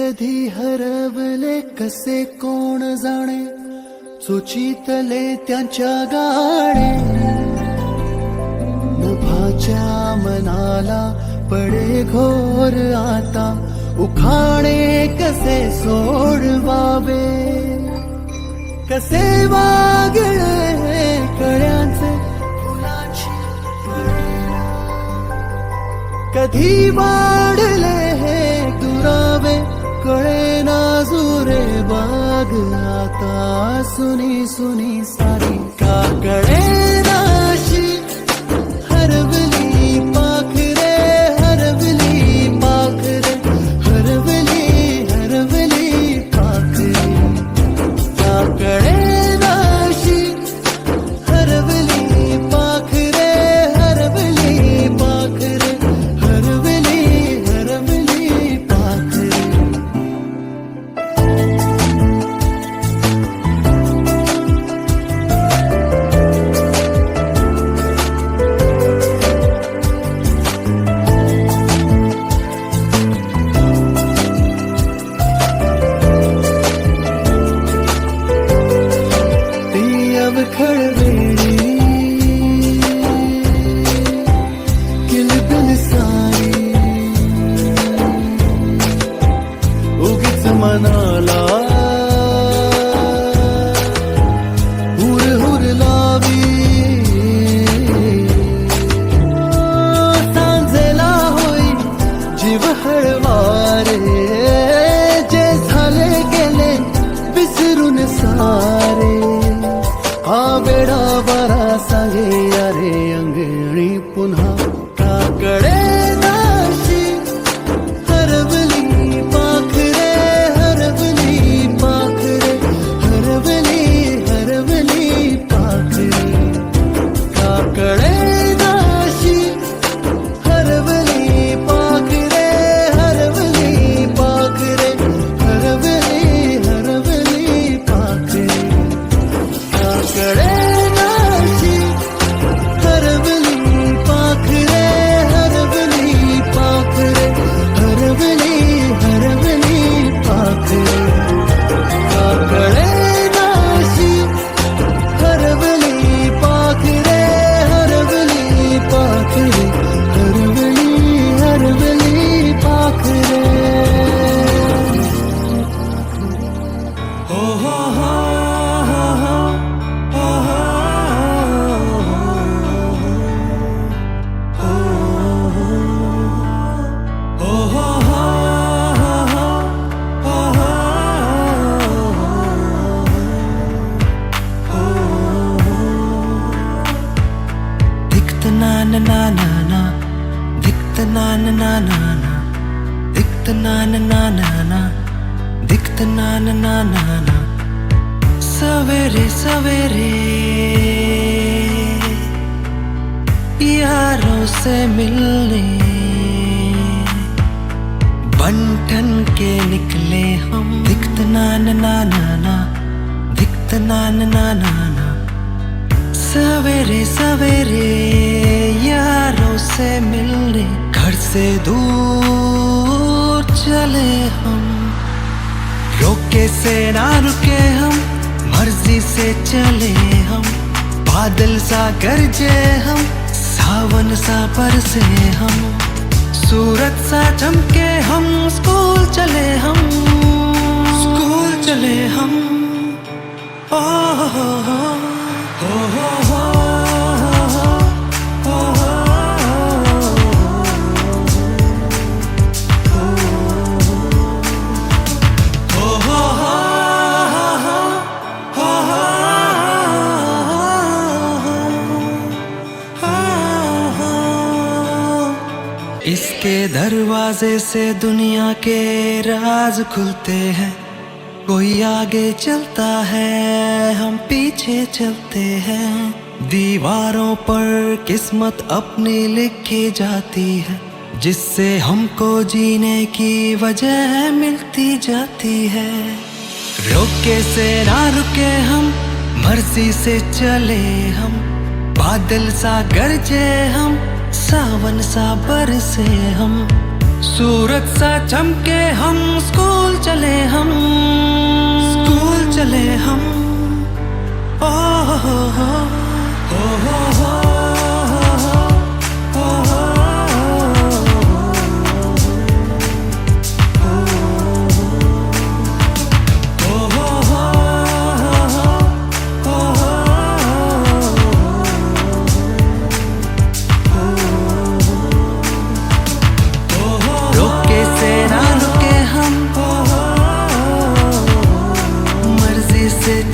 कधी हरवले कसे कोण जाणे, सुचितले त्यांच्या गाणे. नभाच्या मनाला पडे घोर आता, उखाणे कसे सोडवावे, कसे वागळे कळ्यांचे फुलांची कळेना. कधी वाढले हे दुरावे कळेना जुरे बाग आता. सुनी सुनी सारी का कळेना अशी हरवली पाखरे, हरवली पाखरे, हरवली हरवली पाखरे. का कळेना अशी हरवली पाखरे, हरवली पाखरे, हरवली हरवली पाखरे. खळवेळी किलबिल सारी उगीच मनाला हुर हुर लावी. सांजेला होई जीव हळवारे, जे झाले गेले विसरून सारे. हा वेडा बरा सांगे अरे अंगणी पुन्हा. का कळेना अशी हरवली पाखरे, हरवली पाखरे, हरवली हरवली पाखरे. का कळेना अशी हरवली पाखरे, हरवली पाखरे, हरवली हरवली पाखरे. कळेना अशी हरवली पाखरे, हरवली पाखरे, हरवली हरवली पाखरे. कळेना अशी हरवली पाखरे, हरवली पाखरे, हरवली हरवली पाखरे. हो हो हो na na na na na, dikta na na na na na, dikta na na na na na, dikta na na na na na. सवेरे सवेरे यारों से मिलने बंटन के निकले हम. दikta na na na na na, dikta na na na na na. सवेरे सवेरे यारों से मिलने घर से दूर चले हम. रोके से ना रुके हम, मर्जी से चले हम. बादल सा गरजे हम, सावन सा बरसे हम. सूरज सा चमके हम, स्कूल चले हम, स्कूल चले हम. ओ हो हो हो हो हो. इसके दरवाजे से दुनिया के राज खुलते हैं. कोई आगे चलता है, हम पीछे चलते हैं. दीवारों पर किस्मत अपनी लिखी जाती है, जिससे हमको जीने की वजह मिलती जाती है. रोके से ना रुके हम, मर्जी से चले हम. बादल सा गरजे हम, सावन सा बरसे हम. सूरज सा चमके हम स्कूल चले हम, स्कूल चले हम। ओ हो हो हो हो हो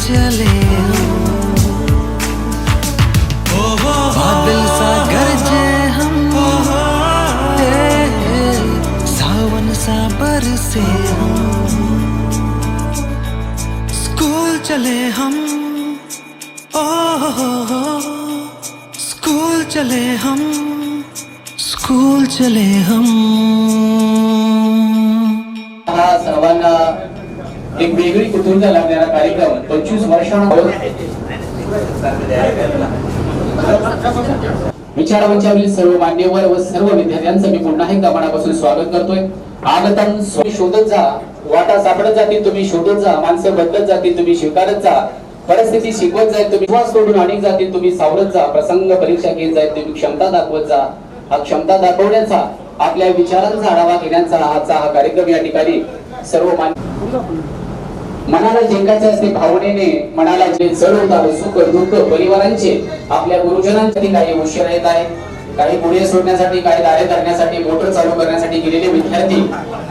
चले हम, बादल सा गरजे हम, सावन सा बरसे हम। स्कूल चले हम, ओ हो, स्कूल चले हम, स्कूल चले हम। सर्वांना एक वेगळी कुतूहल लागणारा कार्यक्रम 25 वर्षांनंतर विचारमंचावरील सर्व मान्यवर व सर्व विद्यार्थ्यांचं मी पुन्हा एकदा मनापासून स्वागत करतोय। आगतम शोधत जा, वाटा सापडत जातील तुम्ही शोधत जा, माणसं बदलत जातील तुम्ही स्वीकारत जा, परिस्थिती शिकवत जाईल तुम्ही विश्वास सोडून अनेक जातील तुम्ही सावरत जा, प्रसंग परीक्षा घेत जाईल तुम्ही क्षमता दाखवत जा। हा क्षमता दाखवण्याचा आपल्या विचारांचा आढावा घेण्याचा आजचा हा कार्यक्रम या ठिकाणी सर्व मनाला जिंकायचे असते भावनेने, मनाला जे चढ उतार सुख दुःख परिवारांचे आपल्या गुरुजनांसाठी काही उशीर येत आहे, काही पुढे सोडण्यासाठी काही दारे करण्यासाठी मोटर चालू करण्यासाठी गेलेले विद्यार्थी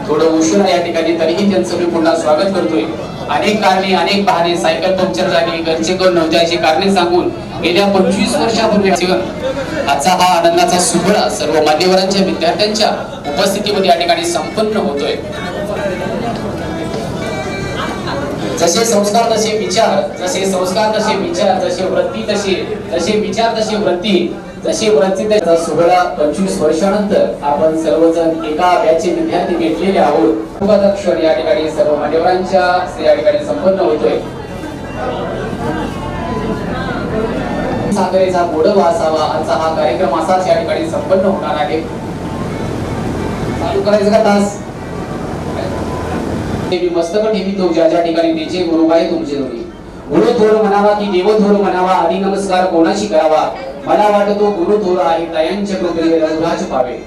थोडं उशीर या ठिकाणी, तरीही त्यांचं मी पुन्हा स्वागत करतोय। अनेक कारणे अनेक बहाणे, सायकल पंक्चर झाली, घरचे कोण नव्हते अशी कारणे सांगून गेल्या 25 वर्षापूर्वी आजचा हा आनंदाचा सोहळा सर्व मान्यवरांच्या विद्यार्थ्यांच्या उपस्थितीमध्ये या ठिकाणी संपन्न होतोय। जसे संस्कार तसे विचार, जसे संस्कार तसे विचार, जसे वृत्ती तसे विचार तसे वृत्ती, जसे वृत्ती तसा सोहळा 25 वर्षानंतर आपण सर्वजण एका बॅचचे विद्यार्थी भेटलेले आहोत। क्षण या ठिकाणी सर्व मान्यवरांच्या या ठिकाणी संपन्न होतोय। साखरेचा गोडवा असावा आजचा हा कार्यक्रम असाच या ठिकाणी संपन्न होणार आहे। चालू करायचं का तास? मस्तक ठेवितो ज्या ज्या ठिकाणी त्याचे गुरु आहे तुमचे दोन्ही गुरु थोर म्हणावा की देव थोर म्हणावा, आधी नमस्कार कोणाशी करावा, मला वाटतो गुरु थोर आहे तयांच्या कृपेने रघुराज पावे।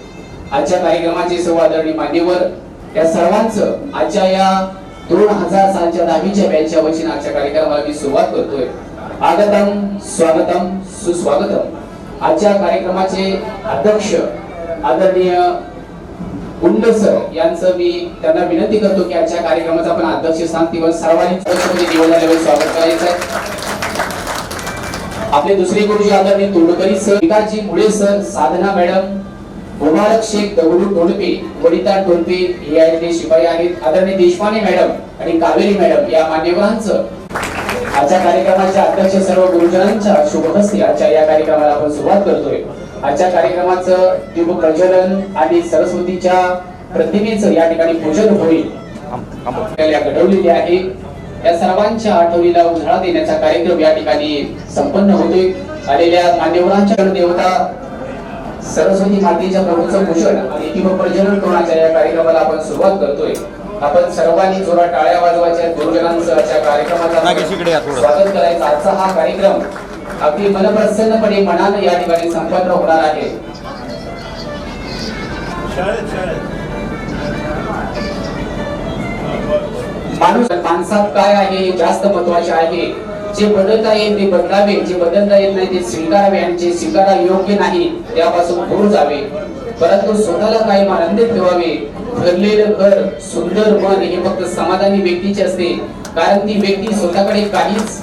आजच्या कार्यक्रमाचे सर्व आदरणीय मान्यवर या सर्वांचं आजच्या या 2000 सालच्या 10वीच्या बॅचच्या वतीने आजच्या कार्यक्रमाला मी सुरुवात करतोय। आगतम स्वागतम सुस्वागतम। आजच्या कार्यक्रमाचे अध्यक्ष आदरणीय गुंड सर यांचं मी त्यांना विनंती करतो की आजच्या कार्यक्रमाचा आपण अध्यक्षस्थान किंवा सर्वांनी निवडण्याला स्वागत करायचं आहे। आपले दुसरे गुरुजी आदरणीय तोडकरी सर, विकासजी मुळे सर, साधना मॅडम, मुबारक शेख दगडू टोळपे, वनिता टोळपे हे शिपाई आहेत, आदरणीय देशपांडे मॅडम आणि कावेरी मॅडम या मान्यवरांचं आजच्या कार्यक्रमाच्या अध्यक्ष सर्व गुरुजनांच्या शुभ हस्ते आजच्या या कार्यक्रमाला आपण सुरुवात करतोय। आजच्या कार्यक्रमाचं दीप प्रज्वलन आणि सरस्वतीच्या प्रतिमेचं या ठिकाणी पूजन होईल घडवलेले आहे। या सर्वांच्या आठवणीला उजाळा देण्याचा कार्यक्रम या ठिकाणी संपन्न होतोय। आलेल्या मान्यवरांच्या देवता सरस्वती मातेच्या प्रभूचं पूजन आणि दीप प्रज्वलन करण्याच्या या कार्यक्रमाला आपण सुरुवात करतोय। आपण सर्वांनी जोरात टाळ्या वाजवायच्या, गुरुजनांचं आजच्या कार्यक्रमाचा स्वागत करायचं। आजचा हा कार्यक्रम अगदी मनप्रसन्नपणे मनानं या ठिकाणी संपन्न होणार आहे। माणसात काय आहे जास्त महत्वाचे आहे। जे बदलता येईल ते बदलावे, जे बदलता येत नाही ते स्वीकारावे आणि जे स्वीकारा योग्य नाही त्यापासून दूर जावे, परंतु स्वतःला कायम आनंदित ठेवावे। भरलेलं घर सुंदर मन हे फक्त समाधानी व्यक्तीचे असते, कारण ती व्यक्ती स्वतःकडे काहीच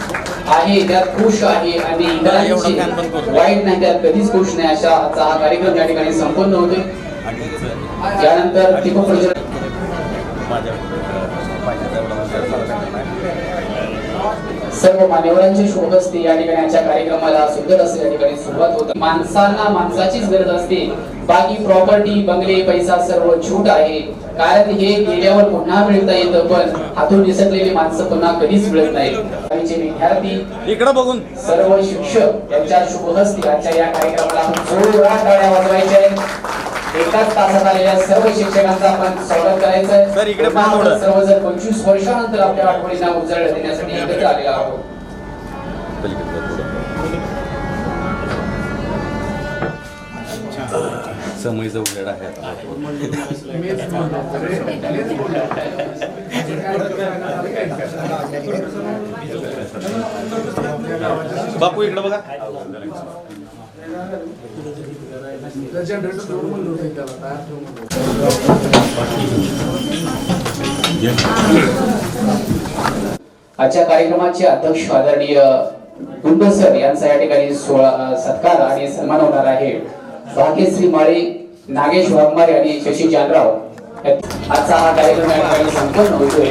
आहे त्यात खुश आहे आणि इतरांची वाईट नाही त्यात कधीच खुश नाही। अशा आजचा हा कार्यक्रम या ठिकाणी संपन्न होतोय। त्यानंतर दीप प्रज्वलन सर्व मान्यवरांचे शुभ हस्ते या ठिकाणी आजच्या कार्यक्रमाला सुंदर असे या ठिकाणी सुरुवात होते। माणसांना माणसाचीच गरज असते, बाकी प्रॉपर्टी बंगले पैसा सर्व छूट आहे, कारण हे गेल्यावर पुन्हा मिळता येतं पण हातून निसटलेली माणसं पुन्हा कधीच मिळत नाही। विद्यार्थी इकडे बघून सर्व शिक्षक यांच्या शुभ हस्ते आजच्या या कार्यक्रमाला जोरदार टाळ्या वाजवायच्या आहेत। एकाच तासात आलेल्या सर्व शिक्षकांचं आपण स्वागत करायचंय. सर, इकडे पुन्हा पण आपण थोडं. सर्वजण 25 वर्षानंतर आपल्या आठवणींना उजाळा देण्यासाठी एकत्र आलेलो आहोत. समयचा उजेड आहे आता. बापू इकडे बघा. आजच्या कार्यक्रमाचे अध्यक्ष आदरणीय गुंड सर यांचा या ठिकाणी सत्कार आणि सन्मान होणार आहे. भाग्यश्री माळे, नागेश वाघमारे आणि शशी जानराव. आजचा हा कार्यक्रम या ठिकाणी संपन्न होतोय.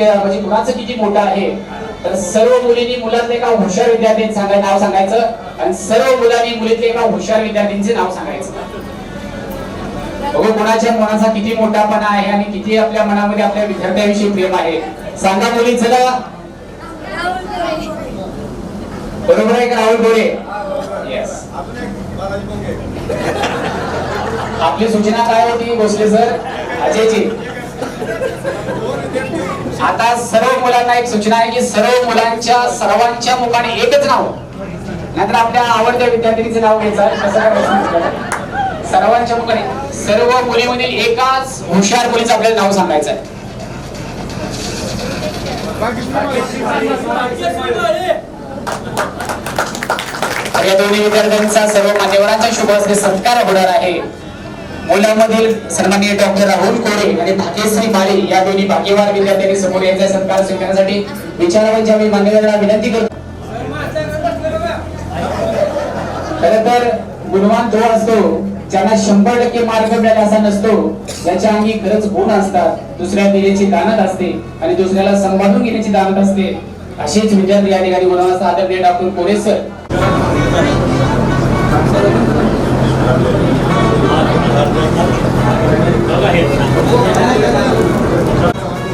म्हणजे कुणाचं किती मोठं आहे तर सर्व मुलींनी मुलातले एका हुशार विद्यार्थ्यांचं नाव सांगायचं आणि सर्व मुलांनी मुलीतले एका हुशार विद्यार्थ्यांचे नाव सांगायचं. बघू कुणाच्या मनाचा किती मोठापणा आहे आणि किती आपल्या मनामध्ये आपल्या विद्यार्थ्यांविषयी प्रेम आहे. सांगा मुली चला. बरोबर आहे का राहुल गोरे? येस. आपली सूचना काय होती भोसले सर? अजयजी, आता सर्व मुलांना एक सूचना आहे की सर्व मुलांच्या सर्वांच्या मुखाने एकच नाव, नाहीतर आपल्या आवडत्या विद्यार्थिनीचे नाव घ्यायचं आहे. कसं करायचं? सर्वांच्या मुखाने सर्व मुलीमधील एकाच हुशार मुलीचं आपल्याला नाव सांगायचं आहे. या दोन्ही विद्यार्थ्यांचा सर्व मान्यवरांच्या शुभ हस्ते सत्कार होणार आहे. मुलांमधील सन्माननीय डॉक्टर राहुल कोरे आणि भाग्यश्री माळे या दोन्ही भाग्यवान विद्यार्थ्यांनी समोर यायचा सत्कार स्वीकारण्यासाठी विचारावयाची आम्ही मान्यवरांना विनंती करतो. खरं तर गुणवान तो असतो ज्यांना 100% मार्क मिळाला असा नसतो, ज्याच्या अंगी खरंच गुण असतात, दुसऱ्या देण्याची दानत असते आणि दुसऱ्याला सांभाळून घेण्याची दानत असते. असेच विद्यार्थी या ठिकाणी गुणवान आदरणीय डॉक्टर कोरे सर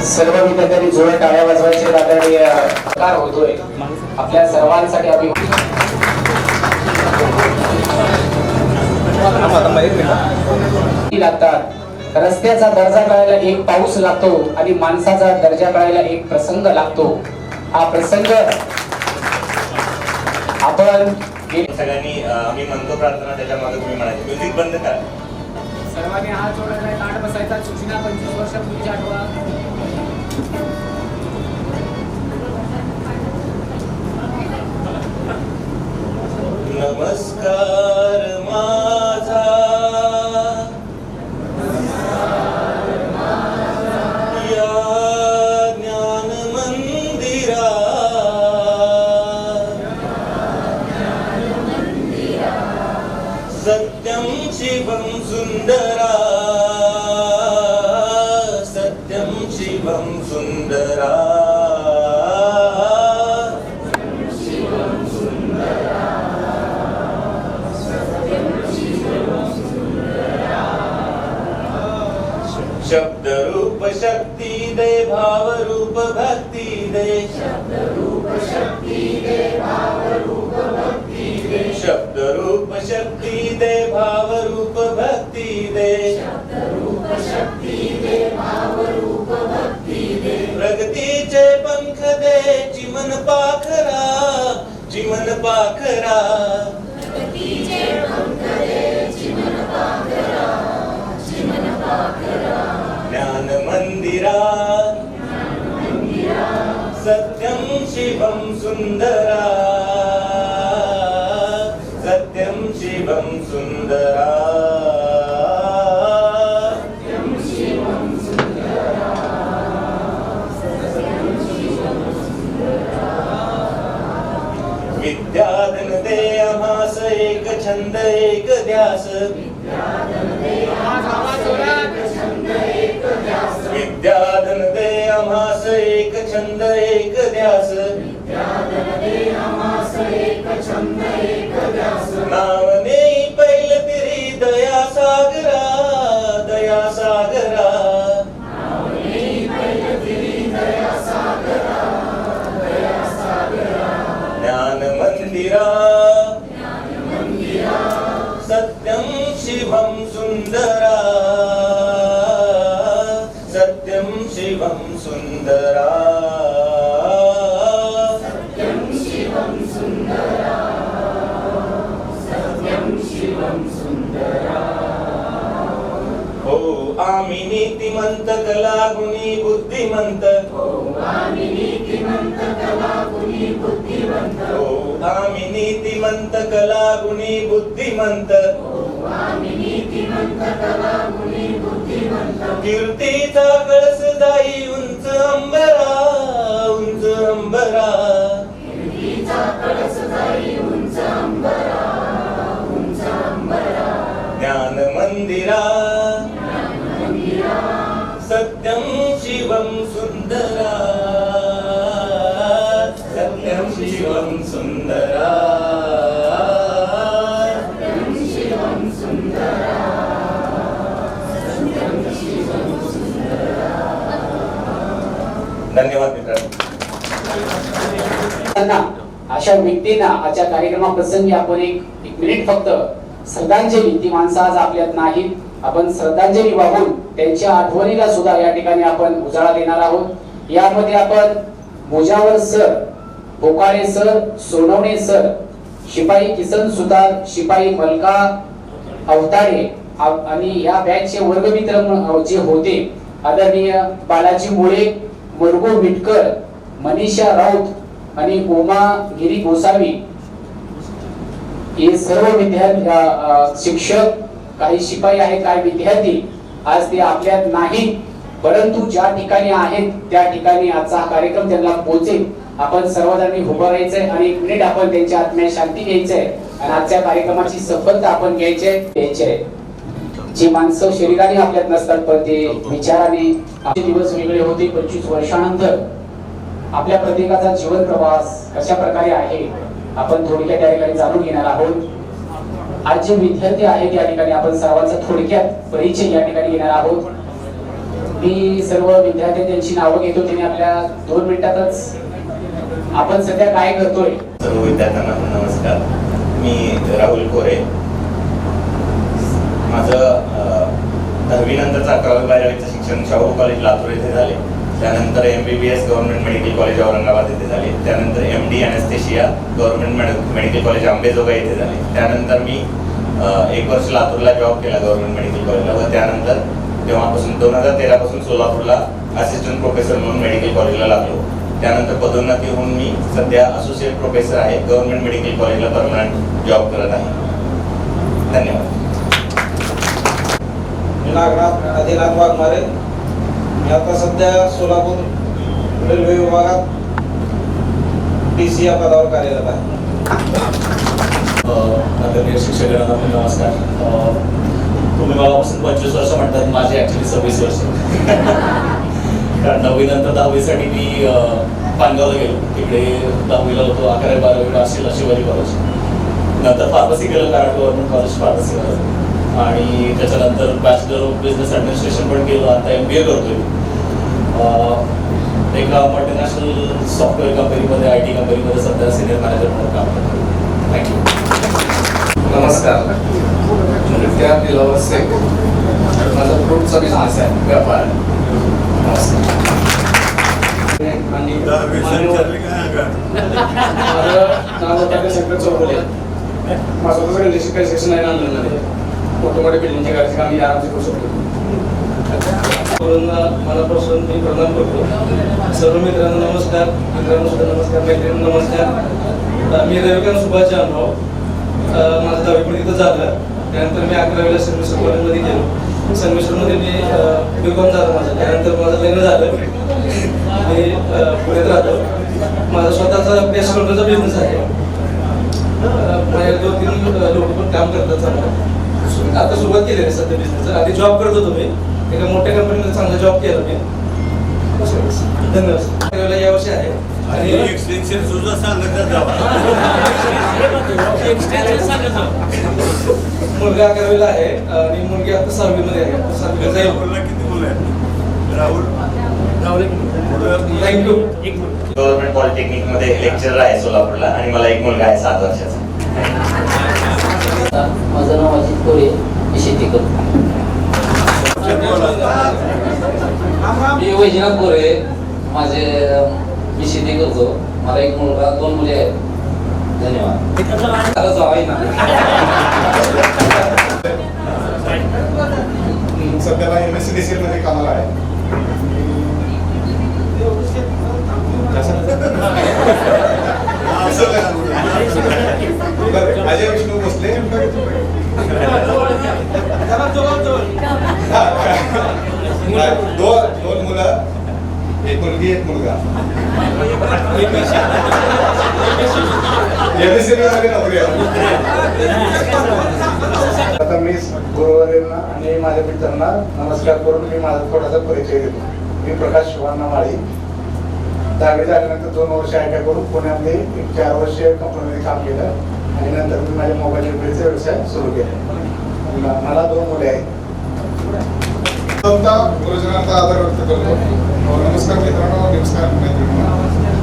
सर्व विद्यार्थ्यांनी जोर टाळ्या वाजवायचे आदरणीय प्रकार होतोय. आपल्या सर्वांसाठी लागतात. रस्त्याचा दर्जा कळायला एक पाऊस लागतो आणि माणसाचा दर्जा कळायला एक प्रसंग लागतो. हा प्रसंग आपण सगळ्यांनी आम्ही म्हणतो प्रार्थना, त्याच्या मागे तुम्ही म्हणायचे म्युझिक बंद करा. सर्वांनी हात जोडायला ताट बसायचा. सूचना 25 वर्षापूर्वीची आठवा. नमस्कार माझा या ज्ञान मंदिरा, सत्यम शिवम सुंदरा, सत्यम शिवम सुंदरा. शब्द रूप शक्ती दे, भाव रूप भक्ती दे, शब्द रूप शक्ती दे, भाव रूप भक्ती दे, शब्द रूप शक्ती दे, भाव रूप भक्ती दे, शब्द रूप शक्ती दे, भाव रूप भक्ती दे. प्रगतीचे पंख दे, चिमन पाखरा, चिमन पाखरा, प्रगतीचे पंख दे, चिमन पाखरा, चिमन पाखरा. ज्ञान मंदिरा, सत्यम शिवम सुंदरा, सत्यम शिवम सुंदरा, सत्यम शिवम सुंदरा, सत्यम शिवम सुंदरा. विद्याधन दे आम्हास एक छंद एक ध्यास, विद्याधन दे आम्हास एक छंद एक ध्यास, नाव नेई पैल तिरी दया सागरा, दया सागरा, ज्ञान मंदिरा, सत्यम शिवम सुंदरा, सत्यम शिवम सुंदरा, सत्यम शिवम सुंदरा, सत्यम शिवम सुंदरा. हो आम्ही नीतिमंत कलागुणी बुद्धिमंत, हो आम्ही नीतिमंत कलागुणी बुद्धिमंत, हो आम्ही नीतिमंत कलागुणी बुद्धिमंत, हो आम्ही नीतिमंत कलागुणी बुद्धिमंत. कीर्तीचा कळस जाई उंच अंबरा, उंच अंबरा, कीर्तीचा कळस जाई उंच अंबरा, उंच अंबरा. ज्ञान मंदिरा, सत्यम शिवम सुंदरा, सत्यम शिवम सुंदरा, सत्यम शिवम सुंदरा, सत्यम शिवम सुंदरा. धन्यवाद मित्रांनो. अशा व्यक्तींना आजच्या कार्यक्रमाप्रसंगी आपण एक मिनिट फक्त श्रद्धांजली, ती माणसं आज आपल्यात नाहीत आपण श्रद्धांजली वाहून त्यांच्या आठवणीला सुद्धा या ठिकाणी आपण उजाळा देणार आहोत। यामध्ये आपण Mujawar sir, Bokale sir, Sonawane sir, शिपाई किसन सुतार, शिपाई मलका अवताडे आणि या बॅचचे वर्गमित्र जे होते आदरणीय बालाजी मुळे, मुरगू मिटकर, मनीषा राऊत आणि उमा गिरी गोसावी हे सर्व विद्यार्थी, शिक्षक, काही शिपाई आहेत, काही विद्यार्थी आज ते आपल्यात नाहीत, परंतु ज्या ठिकाणी आहेत त्या ठिकाणी आजचा हा कार्यक्रम त्यांना पोहोचेल। आपण सर्वजणांनी उभं राहायचंय आणि एक मिनिट आपण त्यांच्या आत्म्यात शांती घ्यायचंय आणि आजच्या कार्यक्रमाची सफलता आपण घ्यायची। जी माणसं शरीराने आपल्यात नसतात पण ते विचाराने, आपले दिवस वेगळे होते। 25 वर्षानंतर आपल्या प्रत्येकाचा जीवन प्रवास कशा प्रकारे आहे आपण थोडक्यात त्या ठिकाणी जाणून घेणार आहोत। आज जे विद्यार्थी आहेत या ठिकाणी आपण सर्वांचा थोडक्यात परिचय या ठिकाणी घेणार आहोत। मी सर्व विद्यार्थी त्यांची नावं घेतो, त्यांनी आपल्या 2 मिनिटातच आपण सध्या काय करतोय। सर्व विद्यार्थ्यांना नमस्कार, मी राहुल कोरे। माझं 10वी नंतरचं 11वी-12वीचं शिक्षण शाहू कॉलेज लातूर येथे झाले। त्यानंतर MBBS government medical college Aurangabad येथे झाले। त्यानंतर MD anaesthesia government medical college Ambejogai येथे झाले। त्यानंतर मी 1 वर्ष लातूरला जॉब केला गव्हर्नमेंट मेडिकल कॉलेजला व त्यानंतर तेव्हापासून 2013 पासून सोलापूरला असिस्टंट प्रोफेसर म्हणून मेडिकल कॉलेजला लागलो। त्यानंतर पदोन्नती होऊन मी सध्या असोसिएट प्रोफेसर आहे, गव्हर्नमेंट मेडिकल कॉलेजला परमनंट जॉब करत आहे। धन्यवाद। नागनाथ आदिनाथ वाघमारे, मी आता सध्या सोलापूर रेल्वे विभागात DC या पदावर कार्यरत आहे। आदरणीय शिक्षकांना पण नमस्कार। तुम्ही मलापासून 25 वर्ष म्हणतात, माझे ॲक्च्युली 26 वर्ष। कारण 9वी नंतर 10वीसाठी मी पानगावला गेलो, तिकडे 10वीला होतो, 11वी-12वी नाशिकला शिवाजी कॉलेज, नंतर फार्मसी केलं कराड गव्हर्नमेंट कॉलेज फार्मसीमध्ये आणि त्याच्यानंतर बॅचलर ऑफ बिझनेस ॲडमिनिस्ट्रेशन पण केलं। आता MBA करतोय एका मल्टीनॅशनल सॉफ्टवेअर कंपनीमध्ये, IT कंपनीमध्ये सध्या सिनियर मॅनेजर म्हणून काम करतो। थँक्यू। नमस्कार, नृत्या दिलावर शेख, माझा फ्रूटचा बिझनेस आहे, व्यापार आहे। नमस्कार। आणि माझं नाव होतं शंकर चौगुले। माझं कसं इंडस्ट्रियल सेक्शन आहे नांदेडमध्ये, मोठमोठ्या बिल्डिंगचे कार्यक्रम आम्ही आरामसे करू शकतो। मनापासून मी प्रणाम करतो। सर्व मित्रांना नमस्कार, मित्रांनो सुद्धा नमस्कार, मैत्रिणींना नमस्कार। मी रविकांत सुभाष जानराव, माझं 10वी पण तिथं झालं। त्यानंतर मी 11वीला संगमेश्वर कॉलेजमध्ये गेलो। संगमेश्वरमध्ये मी B.Com झालं माझं। त्यानंतर माझं लग्न झालं, मी पुण्यात राहतो। माझा स्वतःचा पेस्ट काउंटरचा बिझनेस आहे। माझ्या 2-3 लोक पण काम करतात चांगलं। आता सुरुवात केली आहे सध्या बिझनेस। आधी जॉब करत होतो मी एका मोठ्या कंपनीमध्ये, चांगला जॉब केला मी। धन्यवाद। यावर्षी आहे आणि एक्सटेन्शन सुद्धा सांगत जावा। मुलगा 11वीला आहे आणि मुलगी आता 6वीमध्ये आहे। 7वीला जाईल। किती मुलं आहेत? राहुल थँक्यू। गव्हर्नमेंट पॉलिटेक्निक मध्ये लेक्चरर आहे सोलापूरला आणि मला एक मुलगा आहे 7 वर्षाचा। माझं नाव अजित कोरे, मी शेती करतो। मी वैजनाथ कोरे, मी शेती करतो। मला एक मुलगा, 2 मुले आहेत। धन्यवाद। आता जावाई ना सध्याला MSCDCL मध्ये कामाला आहे। अजय विष्णू भोसले, 2 मुलं, 1 मुलगी 1 मुलगा। आता मी गुरुवारींना आणि माझ्या मित्रांना नमस्कार करून मी माझा थोडासा परिचय देतो। मी प्रकाश शिवांना माळी, 10वी झाल्यानंतर 2 वर्ष ITI करून पुण्यामध्ये 4 वर्ष कंपनीमध्ये काम केलं आणि नंतर मी माझ्या मोबाईल रिपेअरचा व्यवसाय सुरू केला। मला 2 मुले आहेत। गुरुजनांचा आदर व्यक्त करतो। नमस्कार मित्रांनो, नमस्कार मैत्रिणींनो,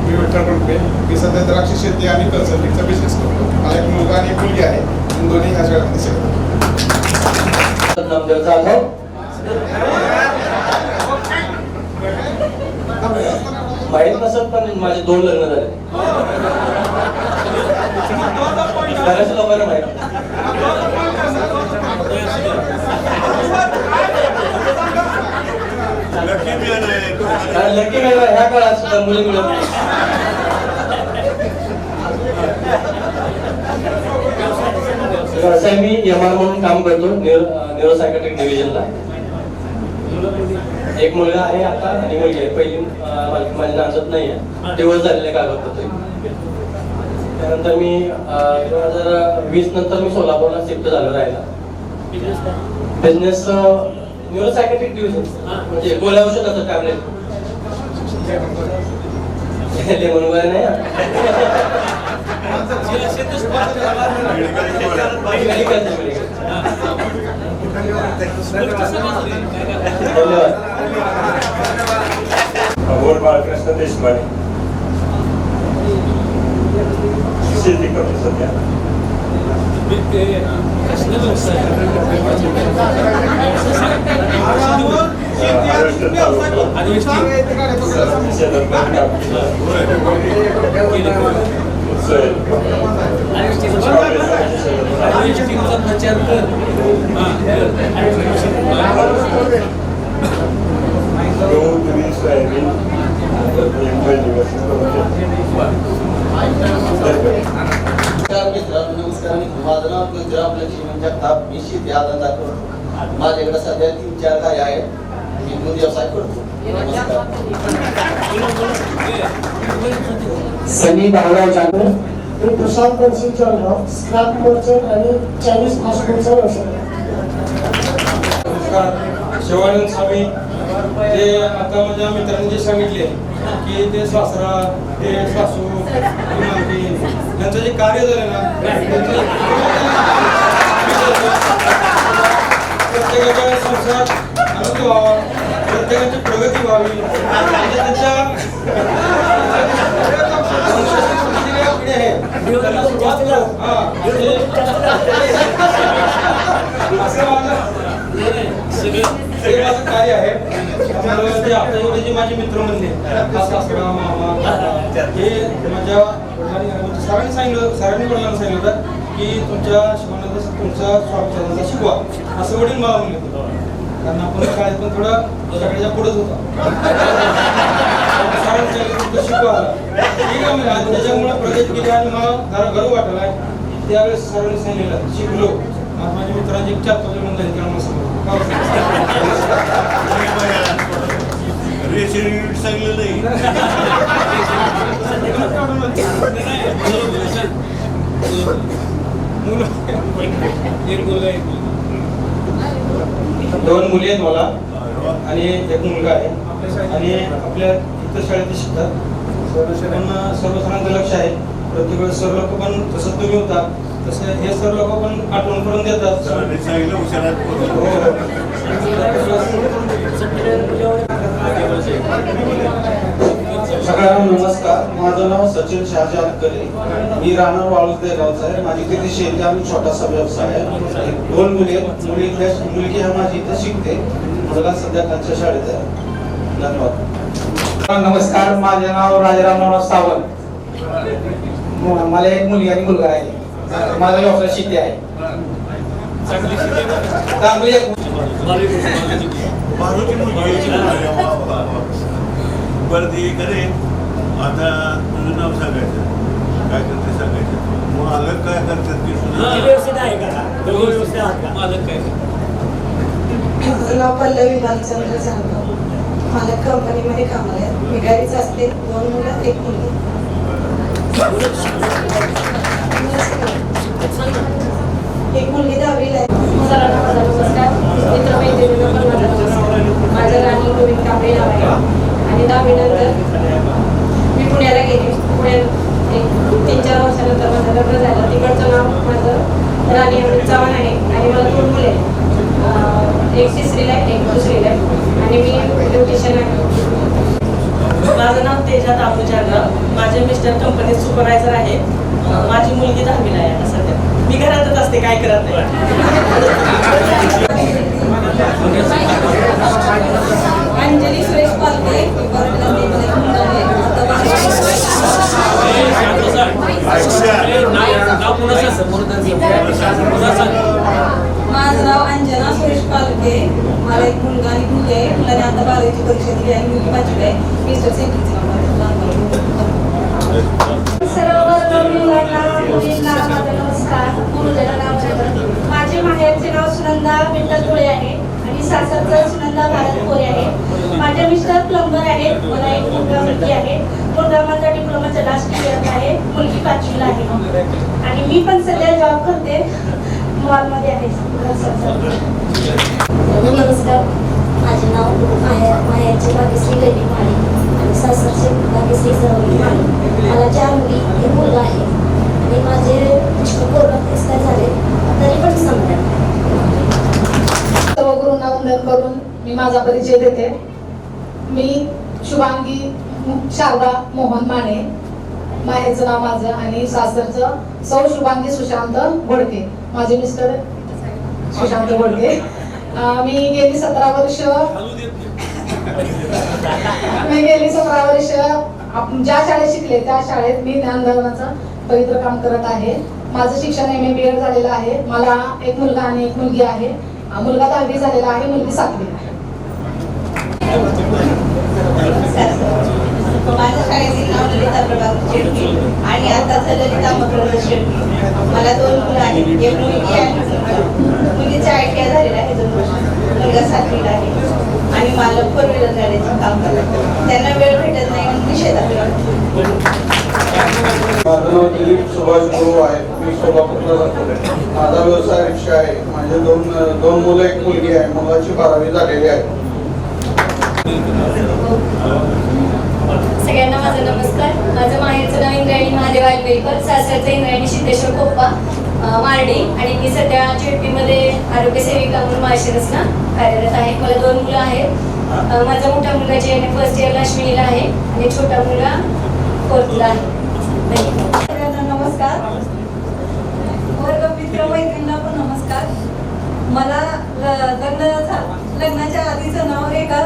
मी विठ्ठल रुपये। मी सध्या द्राक्ष शेती आणि कन्सल्टिंगचा बिझनेस करतो। मला एक मुलगा आणि एक मुलगी आहे, दोन्ही ह्या जगामध्ये शिकतात। नामदेव जाधव. माहित नसत पण माझे 2 लग्न झाले. बऱ्याच लोकांना माहित. लकी मेळा ह्या काळात सुद्धा मुली मिळत नाही. मी एमआर म्हणून काम करतो न्यूरोसायकॅट्रिक डिव्हिजनला. एक मुलगा आहे आता आणि मुलगी आहे. पहिली माझ्या नांदत नाही आहे, दिवस झालेले कागदपत्र. त्यानंतर मी 2020 नंतर मी सोलापूरला शिफ्ट झालो राहायला. बिझनेस न्यूरोसायकॅट्रिक डिव्हिजन म्हणजे गोळ्या औषधाचं टॅबलेट लेमन वगैरे नाही. अमोल बाळकृष्ण देशपांडे. शेती करतो सध्या. नमस्कार. माझं नाव गुजराम लक्ष्मण जगताप. मी शेती आनंदा करतो. माझ्याकडे सध्या 3-4 गाय आहेत. मी दूध व्यवसाय करतो. सनी भाऊराव जानकर. मी प्रशांत बनसिंग जळगाव. स्क्रॅप मर्चंट आणि चायनीज फास्ट फूडचा व्यवसाय. शिवानंद स्वामी ते आता माझ्या मित्रांनी जे सांगितले की ते सासरा ते सासू त्यांचं जे कार्य झालं ना प्रत्येकाच्या संसारात आनंद व्हावा, प्रत्येकाची प्रगती व्हावी म्हणजे त्यांच्या पिढी आहे हे माझं कार्य आहे. त्यामुळे आता एवढे जे माझे मित्र म्हणले सासरा मामा हे माझ्या सरांनी वडिलांना सांगितलं होतं की तुमच्या शिकवण्याचा तुमचा स्वाभिमानाचा शिकवा असं वडील मला म्हणले होते. कारण आपण शाळेत पण थोडं सगळ्याच्या पुढेच होता. सरांनी सांगितलं तुमचं शिकवा ठीक आहे म्हणजे त्याच्यामुळे प्रगती केली आणि मला जरा गर्व वाटला. त्यावेळेस सरांनी सांगितलं शिकलो. माझ्या मित्रांची 4-5 जण झाली कारण सांगलं नाही. 2 मुली आहेत मला आणि 1 मुलगा आहे आणि आपल्या इतर शाळेत शिकतात. सर्व सरांचं लक्ष आहे. प्रत्येक वेळेस सर लोक पण जसं तुम्ही होता तसं हे सर लोक पण आठवण करून देतात. सगळ्यांना नमस्कार. माझं नाव सचिन शहाजान करे. मी राहणार वाळूज देगावचा आहे. माझी तिथे शेती आणि छोटासा व्यवसाय आहे. 2 मुली आहेत. मुलगी आहे माझी इथे शिकते. मुलगा सध्या त्यांच्या शाळेत आहे. धन्यवाद. नमस्कार. माझे नाव राजाराम सावंत. मला 1 मुलगी आणि मुलगा आहे. माझा व्यवसाय शेती आहे. बरं ते करे. आता तुझं नाव सांगायचं, काय करते सांगायचं. मग अलग काय करतात की माझं नाव पल्लवी बालचंद्र जाधव. मला कंपनीमध्ये कामाला आहे. मी घरीच असते. 2 मुलं 1 मुलगी. एक मुलगी 10वीला आहे. सरांना माझा नमस्कार. मित्रमैत्रिणींना पण माझा नमस्कार. माझं राणी गोविंद कांबळे नाव आहे आणि 10वी नंतर मी पुण्याला गेली. पुण्यात 3-4 वर्षानंतर माझं लग्न झालं. तिकडचं नाव माझं राणी अमित चव्हाण आहे आणि मला 2 मुले आहेत. एक 3रीला आहे, एक 2रीला आहे आणि मी ब्युटिशियन आहे. माझं नाव तेजा दामू जाधव. माझे मिस्टर कंपनीत सुपरवायझर आहे. माझी मुलगी 10वीला आहे आता सध्या. मी घरातच असते, काय करत नाही. अंजली सुरेश पालके माझं नाव अंजना सुरेश पालके. मला एक मुलगा आणि मुलगी आहे. मुलाने आता 12वीची परीक्षा दिली आणि मुलगी 5वी आहे. मिस्टर सेंटरचे सर्व मुलांना मुलींना माझा नमस्कार. गुरुजनांना माझे माहेरचे नाव सुनंदा विठ्ठल धुळे आहे आणि सासरचं सुनंदा भारत कोरे आहे. माझे मिस्टर प्लंबर आहेत. मला एक मुलगा मुलगी आहे. मुलगा माझा डिप्लोमाचा लास्ट इयरला आहे. मुलगी 5वीला आहे आणि मी पण सध्या जॉब करते. मॉलमध्ये आहे. नमस्कार. माझे नाव माहेरचे भाग्यश्री गैरी माळी आणि सासरचे भाग्यश्री जवळी माळी. मला 4 मुली एक मुलगा आहे आणि माझे कोरोना एक्सपायर झाले तरी पण समजा. सर्व गुरूंना वंदन करून मी माझा परिचय देते. मी शुभांगी शारदा मोहन माने. माहेरचं नाव माझं आणि सासरचं सौ शुभांगी सुशांत घोडके. माझे मिस्टर सुशांत घोडके. मी गेली 17 वर्ष ज्या शाळेत शिकले त्या शाळेत मी ज्ञानदानाचं पवित्र काम करत आहे. माझं शिक्षण MA BEd झालेलं आहे. मला एक मुलगा आणि एक मुलगी आहे. मुलगा 10वी झालेला आहे. मुलगी 7वी आहे. माझ्या शाळेतील नाव ललिता प्रभाकर शेट्टी आणि आताचं ललिता मकरंद शेट्टी. मला 2 मुलं आहेत. एक मुलगी आहे. मुलीचा ITI झालेला आहे 2 वर्ष. मुलगा 7वीला आहे आणि मला 4 व्हीलर गाडीचं काम करतात. त्यांना वेळ भेटत नाही म्हणून मी शेतात माझं नाव दिलीप सुभाष गुरु आहे. मी सोलापूरला जातो. माझा व्यवसाय रिक्षा आहे. माझे दोन मुलं एक मुलगी आहे. मुलाची 12वी झालेली आहे. सगळ्यांना माझा नमस्कार. माझं माहेरचं नाव इंद्रायणी महादेव आलवेकर. सासरचं इंद्रायणी सिद्धेश्वर कोप्पा मार्डी आणि मी सध्या JP-मध्ये आरोग्य सेविका म्हणून माळशिरसला कार्यरत आहे. मला 2 मुलं आहेत. माझा मोठा मुलगा JNA फर्स्ट इयरला अश्विनीला आहे आणि छोटा मुलगा 4thला आहे. सगळ्यांना नमस्कार. वर्ग मित्र मैत्रिणींना पण नमस्कार. मला लग्नाच्या आधीचं नाव रेखा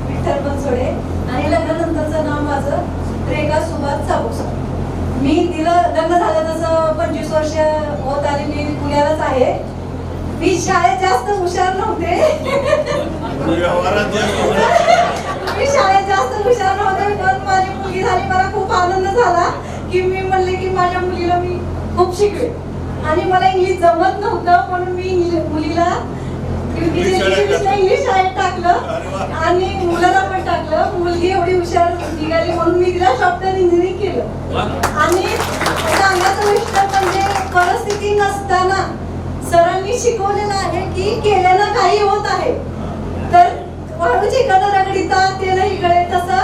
विठ्ठल बनसोडे आणि लग्नानंतरचं नाव माझं रेखा सुभाष चाबूसा. मी तिला लग्न झालं तसं 25 वर्ष होत आली. मी पुण्यालाच आहे. मी शाळेत जास्त हुशार नव्हते. पण माझी मुलगी झाली. मला खूप आनंद झाला की मी म्हणले की माझ्या मुलीला मी खूप शिकवे आणि मला इंग्लिश जमत नव्हतं म्हणून मी मुलीला इंग्लिश शाळेत टाकलं आणि मुलाला पण टाकलं. मुलगी एवढी हुशार निघाली म्हणून मी तिला सॉफ्टवेअर इंजिनिअरिंग केलं. आणि सांगायचं गोष्ट म्हणजे परिस्थिती नसताना सरांनी शिकवलेलं आहे की केल्यानं काही होत आहे. तर वाळूची कडं रगडीता ते नाही कळे तसं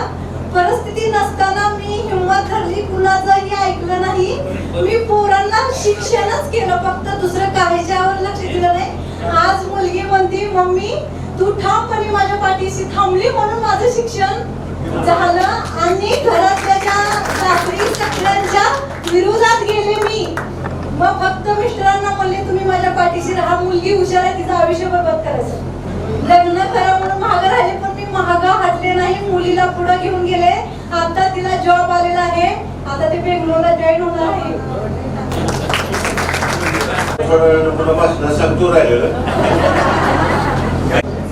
परिस्थिती नसताना मी हिंमत धरली. कुणाचंही ऐकलं नाही. मी पोरांना शिक्षणच केलं. फक्त दुसरं काहीच्यावर लक्ष दिलं नाही. आज मुलगी म्हणते मम्मी तू ठामपणे माझ्या पाठीशी थांबली म्हणून माझं शिक्षण झालं आणि घरातल्या रात्री सगळ्यांच्या विरोधात गेले मी. मग फक्त मिस्टरांना म्हणले तुम्ही माझ्या पाठीशी राहा. मुलगी हुशार आहे. तिचं आयुष्य बरबाद करायचं. लग्न करा म्हणून महाग राहिले पण मी महागा हटले नाही. मुलीला पुढे घेऊन गेले. आता तिला जॉब आलेला आहे. आता ते बेंगलोरला जॉईन होणार आहे.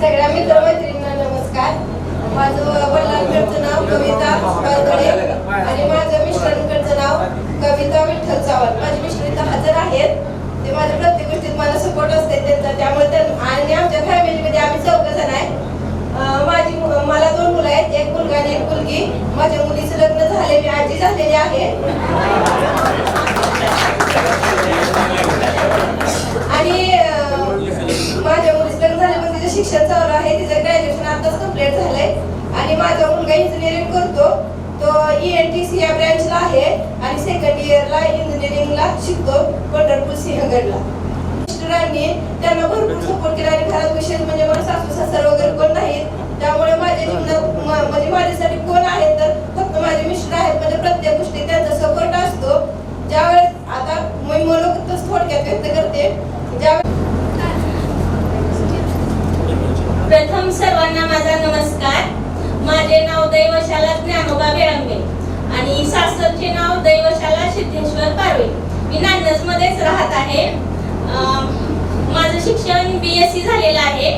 सगळ्या मित्रमैत्रिणींना नमस्कार. माझं वडिलांकडचं नाव कविता बारगडे आणि माझ्या मिस्टरांकडचं नाव कविता विठ्ठल चव्हाण. माझे मिस्टर इथं हजर आहेत. ते माझ्या प्रत्येक गोष्टीत मला सपोर्ट असते त्यांचा. त्यामुळे आणि आमच्या फॅमिलीमध्ये आम्ही 4 जण आहे. मला 2 मुलं आहेत. एक मुलगा आणि एक मुलगी. माझ्या मुलीचं लग्न झाले. मी आजी झालेली आहे आणि माझ्या मुलीचं लग्न झाले पण तिचं शिक्षण चालू आहे. तिचं ग्रॅज्युएशन आताच कम्प्लीट झालंय आणि माझा मुलगा इंजिनिअरिंग करतो. तो ENTC या ब्रँचला आहे आणि 2nd इयरला इंजिनिअरिंगला शिकतो पंढरपूर सिंहगडला. मिस्टरांनी त्यांना भरपूर सपोर्ट केला आणि घरात विशेष म्हणजे मला सासू सासर वगैरे कोण नाहीत. त्यामुळे माझ्या जीवनात म्हणजे माझ्यासाठी कोण आहे तर फक्त माझे मिस्टर आहेत. म्हणजे प्रत्येक गोष्टीत त्यांचा सपोर्ट असतो. ज्यावेळेस आता मी मनोगतच थोडक्यात व्यक्त करते. ज्यावेळेस सर्वांना माझा नमस्कार. माझे नाव दैवशाला ज्ञानोबा बेळंबे आणि सासरचे नाव दैवशाला सिद्धेश्वर पारवे. मी नांदस मध्येच राहत आहे. माझं शिक्षण BSc झालेलं आहे.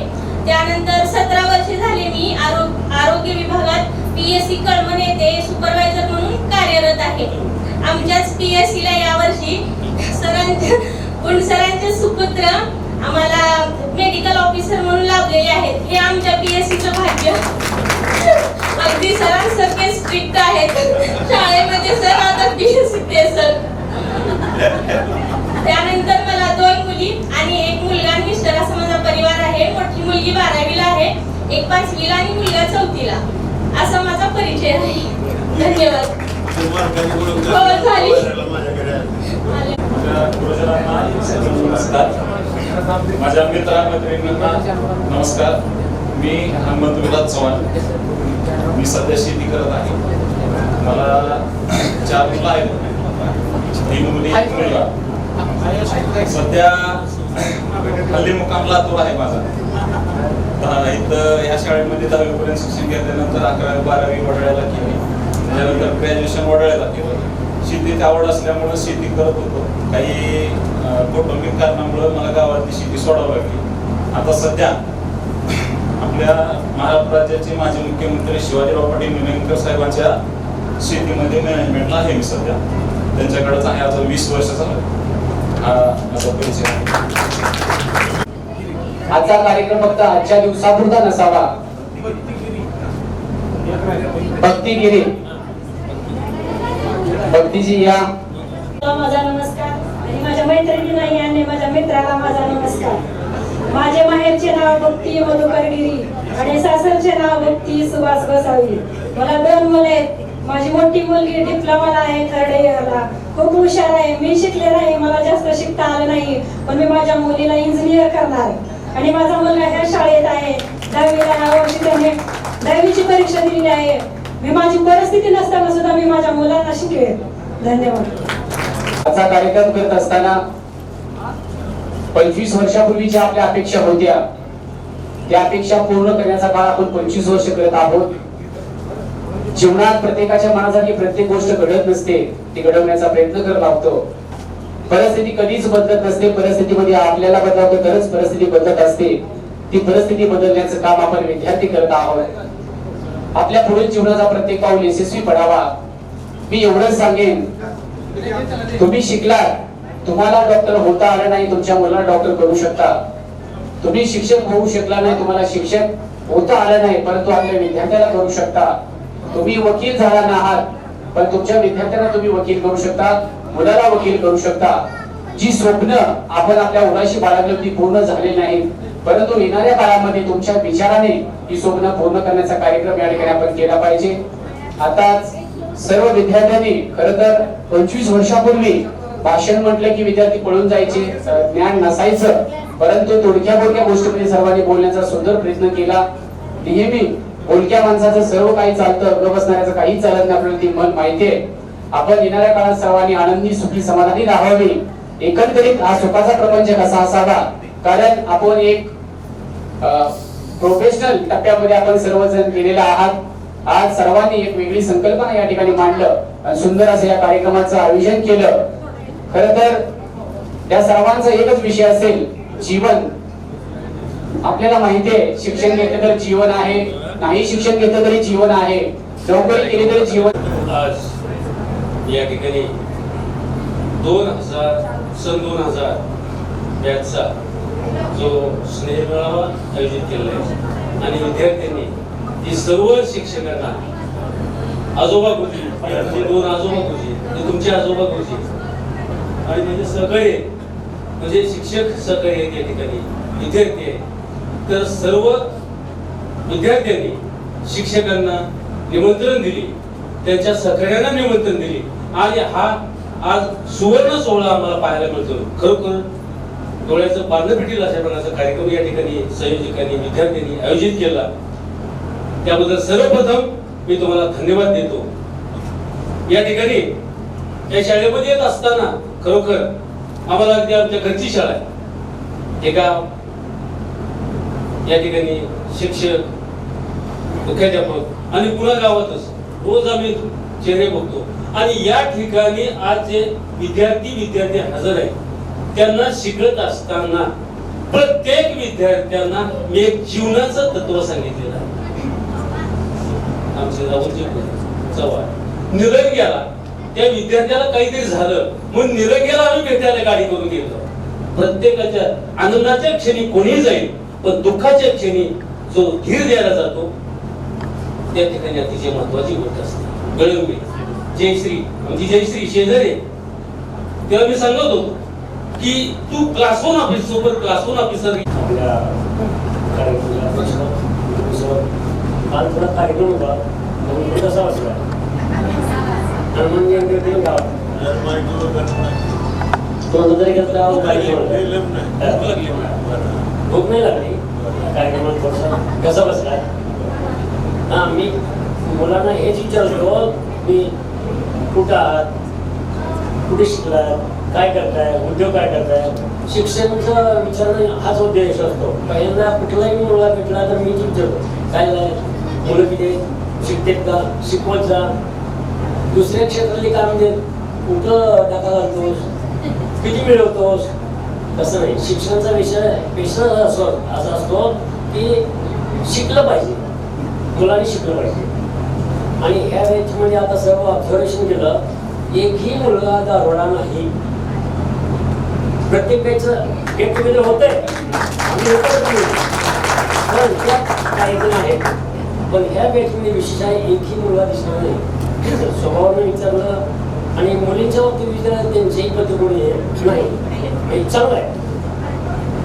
त्यानंतर 17 वर्षे झाले मी आरोग्य विभागात PSC कळमन येथे सुपरवायझर म्हणून कार्यरत आहे. आमच्याच PSC ला यावर्षी सरांचे सुपुत्र आम्हाला मेडिकल ऑफिसर म्हणून लाभलेले आहेत. हे आमच्या PSCचं भाग्य. अगदी सरांसारखे स्ट्रिक्ट आहेत शाळेमध्ये सर, आता PSC ते सर. त्यानंतर मला 2 मुली आणि 1 मुलगा आणि मिस्टर असा माझा परिवार आहे. मोठी मुलगी 12वीला आहे, 1 5वीला आणि मुलगा 4थीला. असा माझा परिचय आहे. धन्यवाद. हो झाली. नमस्कार. माझ्या मित्रांना नमस्कार. मी हनुमंत विलास चव्हाण. मी सध्या शेती करत आहे. मला 4 मुलं आहेत, 3 मुली 1 मुलगा. सध्या हल्ली मुक्काम लातूर आहे माझा. इथं या शाळेमध्ये 10वी पर्यंत शिक्षण घेतल्यानंतर 11वी 12वी वडाळ्याला केली. त्याच्यानंतर ग्रॅज्युएशन वडाळ्याला केलं. शेतीत आवड असल्यामुळे शेती करत होतो. काही कौटुंबिक कारणामुळे मला गावातली शेती सोडावी लागली. आता सध्या आपल्या महाराष्ट्र राज्याचे माजी मुख्यमंत्री शिवाजीराव पाटील निलंगेकर साहेबांच्या शेतीमध्ये मॅनेजमेंटला आहे मी सध्या. त्यांच्याकडेच आहे. आता 20 वर्ष झालं. हा माझा परिचय आहे. आजचा कार्यक्रम फक्त आजच्या दिवसापुरता नसावा. भक्तिगिरी भक्तीजी या. माझा नमस्कार आणि माझ्या मैत्रिणींनाही आणि माझ्या मित्राला माझा नमस्कार. माझे माहेरचे नाव भक्ती मधुकरगिरी आणि सासरचे नाव भक्ती सुभाष गोसावी. मला 2 मुले आहेत. माझी मोठी मुलगी डिप्लोमाला आहे, थर्ड इयरला. खूप हुशार आहे. मी शिकले नाही, मला जास्त शिकता आलं नाही, पण मी माझ्या मुलीला इंजिनियर करणार. आणि माझा मुलगा ह्या शाळेत आहे. 10वीला ह्या वर्षी त्याने 10वीची परीक्षा दिलेली आहे. मी माझी परिस्थिती नसताना सुद्धा मी माझ्या मुलांना शिकवेन. धन्यवाद. आजचा कार्यक्रम करत असताना 25 वर्षापूर्वीच्या आपल्या अपेक्षा होत्या, त्या अपेक्षा पूर्ण करण्याचा काळ आपण 25 वर्ष करत आहोत. जीवनात प्रत्येकाच्या मनासारखी प्रत्येक गोष्ट घडत नसते, ती घडवण्याचा प्रयत्न करत आहोत. परिस्थिती कधीच बदलत नसते. परिस्थितीमध्ये आपल्याला बदलावं तरच परिस्थिती बदलत असते. ती परिस्थिती बदलण्याचं काम आपण विद्यार्थी करत आहोत. आपल्या पुढील जीवनाचा प्रत्येक पाऊल यशस्वी पडावा. मी एवढंच सांगेन, तुम्ही शिकलात, तुम्हाला डॉक्टर होता आलं नाही, तुमच्या मुलाला डॉक्टर करू शकता. तुम्ही शिक्षक होऊ शकला नाही, तुम्हाला शिक्षक होता आलं नाही, परंतु आपल्या विद्यार्थ्याला करू शकता. तुम्ही वकील झाला आहात, पण तुमच्या विद्यार्थ्यांना तुम्ही वकील करू शकता, मुलाला वकील करू शकता. जी स्वप्न आपण आपल्या मुलाशी बाळगली ती पूर्ण झाली नाही, परंतु येणाऱ्या काळामध्ये तुमच्या विचाराने ही स्वप्न पूर्ण करण्याचा कार्यक्रम या ठिकाणी आपण केला पाहिजे. आता सर्व विद्यार्थ्यांनी खरं तर 25 वर्षापूर्वी भाषण म्हटलं की विद्यार्थी पळून जायचे, ज्ञान नसायचं, परंतु थोडक्या गोष्टीमध्ये सर्वांनी बोलण्याचा सुंदर प्रयत्न केला. नेहमी बोलक्या माणसाचं सर्व काही चालतं, ग बसणाऱ्याचं काही चालत नाही, आपल्याला ती मन माहितीये. आपण येणाऱ्या काळात सर्वांनी आनंदी सुखी समाधानी राहावे. एकंदरीत हा सुखाचा प्रपंच कसा असावा, कारण आपण एक प्रोफेशनल टप्प्यामध्ये आपण सर्वजण गेलेला आहात. आज सर्वांनी एक वेगळी संकल्पना या ठिकाणी मांडलं आणि सुंदर असं या कार्यक्रमाचं आयोजन केलं. खरं तर त्या सर्वांचा एकच विषय असेल, जीवन. आपल्याला माहितीये शिक्षण घेतलं तर जीवन आहे, नाही शिक्षण घेतलं तरी जीवन आहे, नोकरी केली तरी जीवन. आज या ठिकाणी 2000 बॅचचा जो स्नेहमेळावा आयोजित केलेला आहे आणि विद्यार्थ्यांनी ती सर्व शिक्षकांना आजोबा गुरुजी, 2 आजोबा गुरुजी, तुमचे आजोबा गुरुजी आणि त्यांचे सहकारी म्हणजे शिक्षक सहकारी आहेत या ठिकाणी, विद्यार्थी आहेत. तर सर्व विद्यार्थ्यांनी शिक्षकांना निमंत्रण दिली, त्यांच्या सहकार्यांना निमंत्रण दिली आणि हा आज सुवर्ण सोहळा आम्हाला पाहायला मिळतो. खरोखर डोळ्याचं पारणं भेटेल अशा प्रकारचा कार्यक्रम या ठिकाणी संयोजकांनी विद्यार्थ्यांनी आयोजित केला. त्याबद्दल सर्वप्रथम मी तुम्हाला धन्यवाद देतो. या ठिकाणी या शाळेमध्ये येत असताना खरोखर आम्हाला अगदी आमच्या घरची शाळा आहे. एका या ठिकाणी शिक्षक मुख्याध्यापक आणि पुन्हा गावातच रोज आम्ही चेहरे बघतो. आणि या ठिकाणी आज जे विद्यार्थी हजर आहेत त्यांना शिकत असताना प्रत्येक विद्यार्थ्यांना मी एक जीवनाचं तत्व सांगितलेलं आहे. आमचे राहुलजी चव्हाण निलंग्याला त्या विद्यार्थ्याला काहीतरी झालं म्हणून निलंग्याला आम्ही भेटायला गाडी करून गेलो. प्रत्येकाच्या आनंदाच्या क्षणी कोणी जाईल पण दुःखाच्या क्षणी जो धीर द्यायला जातो त्या ठिकाणी अतिशय महत्वाची गोष्ट असते. गळंबे जयश्री आमची जयश्री शेजारी तेव्हा मी सांगत होतो की तू क्लास 1 ऑफिस सोबत क्लास 1 ऑफिसर काल थोडा कार्यक्रम होता म्हणून कसा वाटला भूक नाही लागली कार्यक्रमात थोडासा कसा बसला. हा मी मुलांना हेच विचारतो मी कुठं आहात, कुठे शिकलात, काय करताय, उद्योग काय करताय. शिक्षणाचा विचारणं हाच उद्देश असतो. पहिल्यांदा कुठलाही मुलगा भेटला तर मी विचारतो काय मुलं किती शिकतेत का, शिकवत जा. दुसऱ्या क्षेत्रातली काम देत कुठं टाका घालतोस, किती मिळवतोस. तसं नाही. शिक्षणाचा विषय पेशा असा असतो की शिकलं पाहिजे, मुलांनी शिकलं पाहिजे. आणि ह्या वेळेमध्ये आता सर्व ऑब्झर्वेशन केलं एकही मुलगा दारोडा नाही. प्रत्येक वेळेचं गेट टुगेदर होतंय काही जण आहेत पण ह्या बॅचमध्ये विशेष आहे एकही मुलगा दिसणार नाही. स्वभावानं विचारलं आणि मुलींच्या बाबतीत विचारलं त्यांच्याही प्रतिकोणी नाही चांगलं आहे.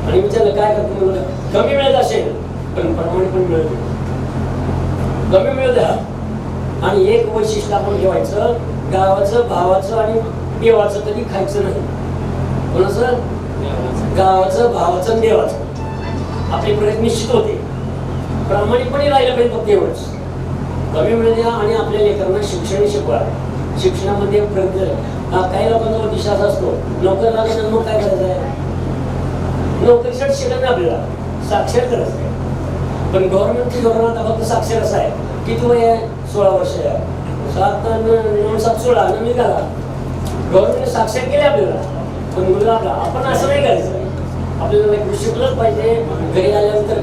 आणि विचारलं काय करतो मुलं कमी मिळत असेल पण प्रमाणे पण मिळत कमी मिळत द्या. आणि एक वैशिष्ट्य आपण ठेवायचं गावाचं भावाचं आणि देवाचं कधी खायचं नाही. कोणाचं गावाचं भावाचं देवाचं आपले प्रयत्न निश्चित होते. प्रामाणिकपणे राहिलं पाहिजे फक्त एवढंच. कमी मिळू द्या आणि आपल्या लेकरांना शिक्षण शिकवा. शिक्षणामध्ये काही लोकांचा उद्देश असा असतो नोकर लागला मग काय करायचं आहे नोकरीसाठी शिकत नाही आपल्याला साक्षर करायचं आहे. पण गव्हर्नमेंटची धोरण आता फक्त साक्षर असं आहे किती वय आहे 16 वर्ष आहे 7 9 7 16 नवीन घाला. गव्हर्नमेंटने साक्षर केले आपल्याला पण मुलगा आपला आपण असं नाही करायचं. आपल्याला शिकलंच पाहिजे. घरी आल्यानंतर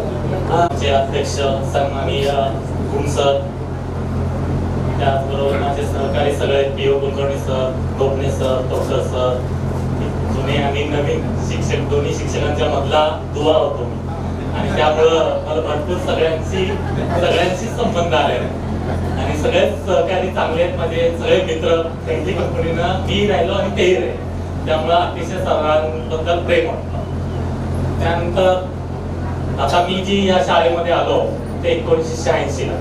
अध्यक्ष सन्माननीय गुम सर त्याचबरोबर माझे सहकारी सगळे PO Kulkarni sir, Topane sir, doctor sir, जुने आणि नवीन शिक्षक दोन्ही शिक्षकांच्या मधला दुवा होतो मी. आणि त्यामुळं मला भरपूर सगळ्यांशी संबंध आले आणि सगळेच सहकारी चांगले आहेत. माझे सगळे मित्र फ्रेंडली कंपनीनं मी राहिलो आणि तेही राहिले. त्यामुळं अतिशय सर्वांबद्दल प्रेम वाटतं. त्यानंतर आता मी जी या शाळेमध्ये आलो ते 1986 ला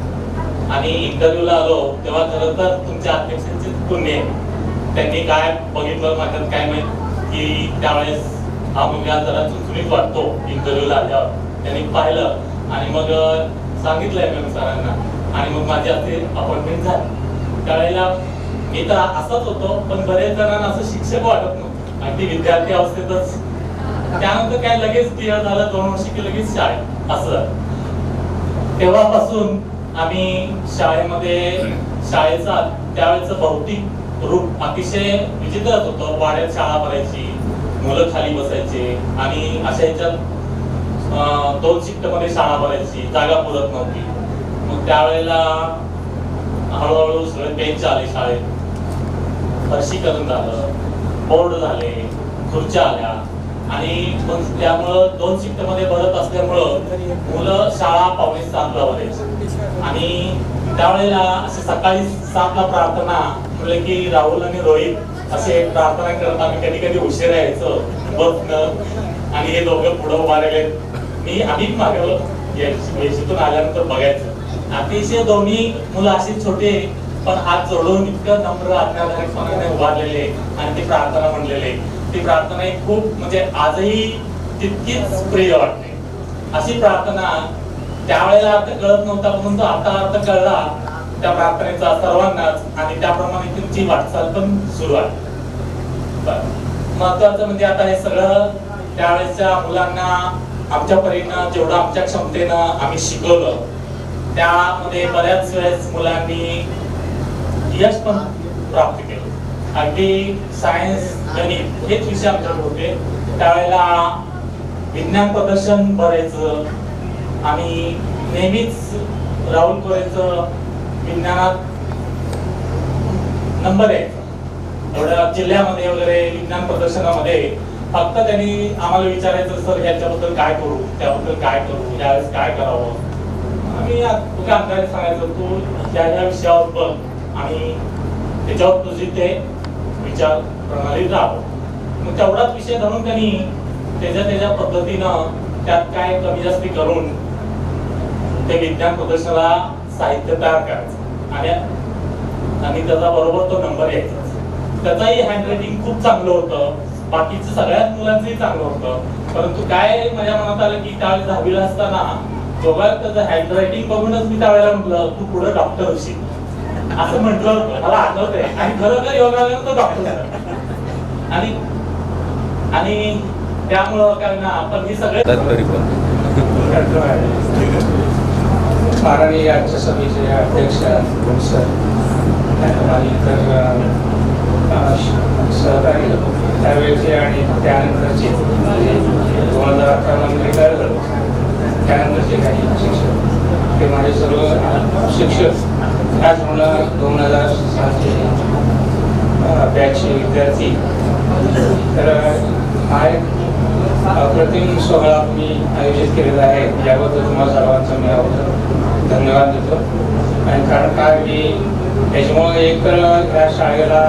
आणि इंटरव्ह्यूला आलो तेव्हा खरं तर तुमच्या अध्यक्षांचे पुण्य आहे. त्यांनी काय बघितलं माझ्यात काय माहित की त्यावेळेस हा मुलगा जरा चुचुलीत वाटतो. इंटरव्ह्यूला आल्यावर त्यांनी पाहिलं आणि मग सांगितलं एम सरांना आणि मग माझी असे अपॉइंटमेंट झाली. त्यावेळेला मी तर असंच होतो पण बरेच जणांना असं शिक्षक वाटत नव्हतं अगदी विद्यार्थी अवस्थेतच. त्यानंतर काय लगेच क्लिअर झालं 2 वर्ष की लगेच शाळेत असं. तेव्हापासून आम्ही शाळेचा त्यावेळेचं भौतिक रूप अतिशय विचित्रच होतं. वाड्यात शाळा भरायची, मुलं खाली बसायचे आणि अशा ह्याच्यात 2 शिफ्ट मध्ये शाळा भरायची, जागा पुरत नव्हती. मग त्यावेळेला हळूहळू सगळे बेंच आले शाळेत, फरशीकरण झालं, बोर्ड झाले, खुर्च्या आल्या आणि मग त्यामुळं 2 शिफ्ट मध्ये भरत असल्यामुळं मुलं शाळा 5:45 ला भरायची. आणि त्यावेळेला असे सकाळी 7 ला प्रार्थना म्हटलं की राहुल आणि रोहित असे प्रार्थना करत आम्ही कधी कधी उशिरा यायचो बसणं आणि हे दोघं पुढं उभारले. मी आधी मागे येशीतून आल्यानंतर बघायचं. अतिशय दोन्ही मुलं असे छोटे पण हात जोडून इतकं नम्र आज्ञाधारकपणाने उभारलेले आणि ते प्रार्थना म्हणलेले. ती प्रार्थना खूप म्हणजे आजही तितकीच प्रिय वाटते. अशी प्रार्थना त्यावेळेला अर्थ कळत नव्हता परंतु आता अर्थ कळला त्या प्रार्थनेचा सर्वांनाच आणि त्याप्रमाणे तुमची वाटचाल पण सुरू आहे. महत्वाचं म्हणजे आता हे सगळं त्यावेळेसच्या मुलांना आमच्या परीनं जेवढं आमच्या क्षमतेनं आम्ही शिकवलं त्यामध्ये बऱ्याच वेळेस मुलांनी यश पण प्राप्त केलं. अगदी सायन्स गणित हेच विषय आमच्याकडे होते त्यावेळेला विज्ञान प्रदर्शन भरायचं आणि नेहमीच राहुल कोरेचं विज्ञानात नंबर यायचा. एवढ्या जिल्ह्यामध्ये वगैरे विज्ञान प्रदर्शनामध्ये फक्त त्यांनी आम्हाला विचारायचं सर याच्याबद्दल काय करू त्याबद्दल काय करू यावेळेस काय करावं. आम्ही अंदाजे सांगायचं तू या विषयावर बघ आणि त्याच्यावर तुझी ते विचार प्रणाली राहावं. मग तेवढाच विषय धरून त्यांनी त्याच्या पद्धतीनं त्यात काय कमी जास्ती करून ते विज्ञान प्रदर्शनाला साहित्य तयार करायचं आणि त्याचा बरोबर तो नंबर यायचा. त्याचाही हँडरायटिंग खूप चांगलं होतं, बाकीचं सगळ्याच मुलांचंही चांगलं होतं. परंतु काय माझ्या मनात आलं की त्यावेळेस 10वीला असताना दोघांत त्याचं हँडरायटिंग बघूनच मी त्यावेळेला म्हटलं तू पुढे डॉक्टर होशील असं म्हटलं होतं. मला आठवतंय आणि खरोखर योगाला तो डॉक्टर झाला. आणि त्यामुळं काय ना आपण हे सगळे तरी पण माननीय आजच्या सभेचे अध्यक्ष सर आणि इतर सहकारी त्यावेळेचे आणि त्यानंतरचे 2018 मध्ये काय झालं त्यानंतरचे काही शिक्षक ते माझे सर्व शिक्षक त्याच मला 2006चे बॅचचे विद्यार्थी. तर हा एक अप्रतिम सोहळा मी आयोजित केलेला आहे याबद्दल तुम्हाला सर्वांचा मी धन्यवाद देतो. आणि कारण काय की त्याच्यामुळे एक तर या शाळेला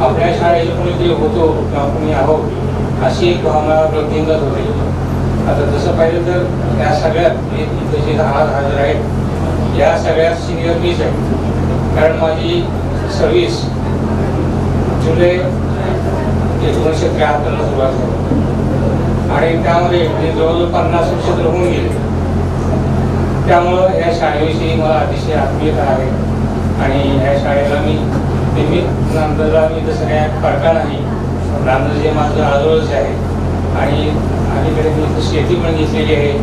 आपल्या शाळेचे कोणीतरी होतो किंवा कोणी आहोत अशी एक भावना प्रतिंगत होते. आता जसं पाहिलं तर या सगळ्यात इथे जे हजर आहेत या सगळ्यात सिनियर मीच आहे. कारण माझी सर्व्हिस जुलै 1973ला सुरुवात झाली आणि त्यामध्ये मी जवळजवळ 50 वर्ष तर होऊन गेले. त्यामुळं या शाळेविषयी मला अतिशय आत्मीयता आहे आणि या शाळेला मी नेहमी नांदरला मी तसं काय फरका नाही. नांदर जे माझं आजोळच आहे आणि अलीकडे मी इथं शेती पण घेतलेली आहे.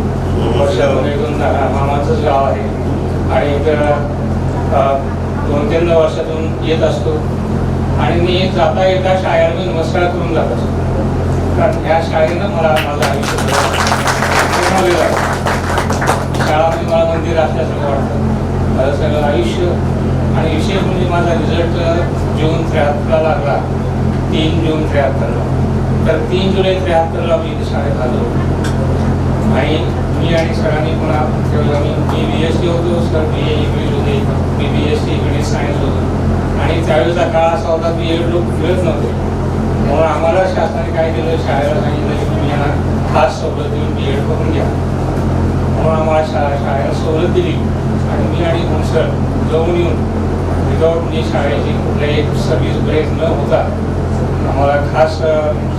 वर्षातून मामाचंच गाव आहे आणि इतर 2-3 वर्षातून येत असतो आणि मी जाता येता शाळेला मी नमस्कार करून जात असतो. कारण ह्या शाळेनं मला माझं आयुष्य बनवलेलं आहे. शाळा म्हणजे मला मंदिर असल्यासारखं वाटतं. माझं सगळं आयुष्य आणि विशेष म्हणजे माझा रिझल्ट जून 73ला लागला 3 जून 73ला. तर 3 जुलै 73ला मी इथे शाळेत आलो आणि मी आणि सरांनी पुन्हा मी BSc होतो, सर BA इंग्लिश होते, मी BSc गणित सायन्स होतो आणि त्यावेळेचा काळ असा होता की लोक फिरत नव्हते. म्हणून आम्हाला शासनाने काय केलं शाळेला सांगितलं की तुम्ही यांना खास सवलत देऊन B.Ed करून घ्या. म्हणून आम्हाला शाळेला सवलत दिली आणि मी आणि सर जाऊन येऊन विदाऊट म्हणजे शाळेची कुठल्याही सर्व्हिस ब्रेक न होता आम्हाला खास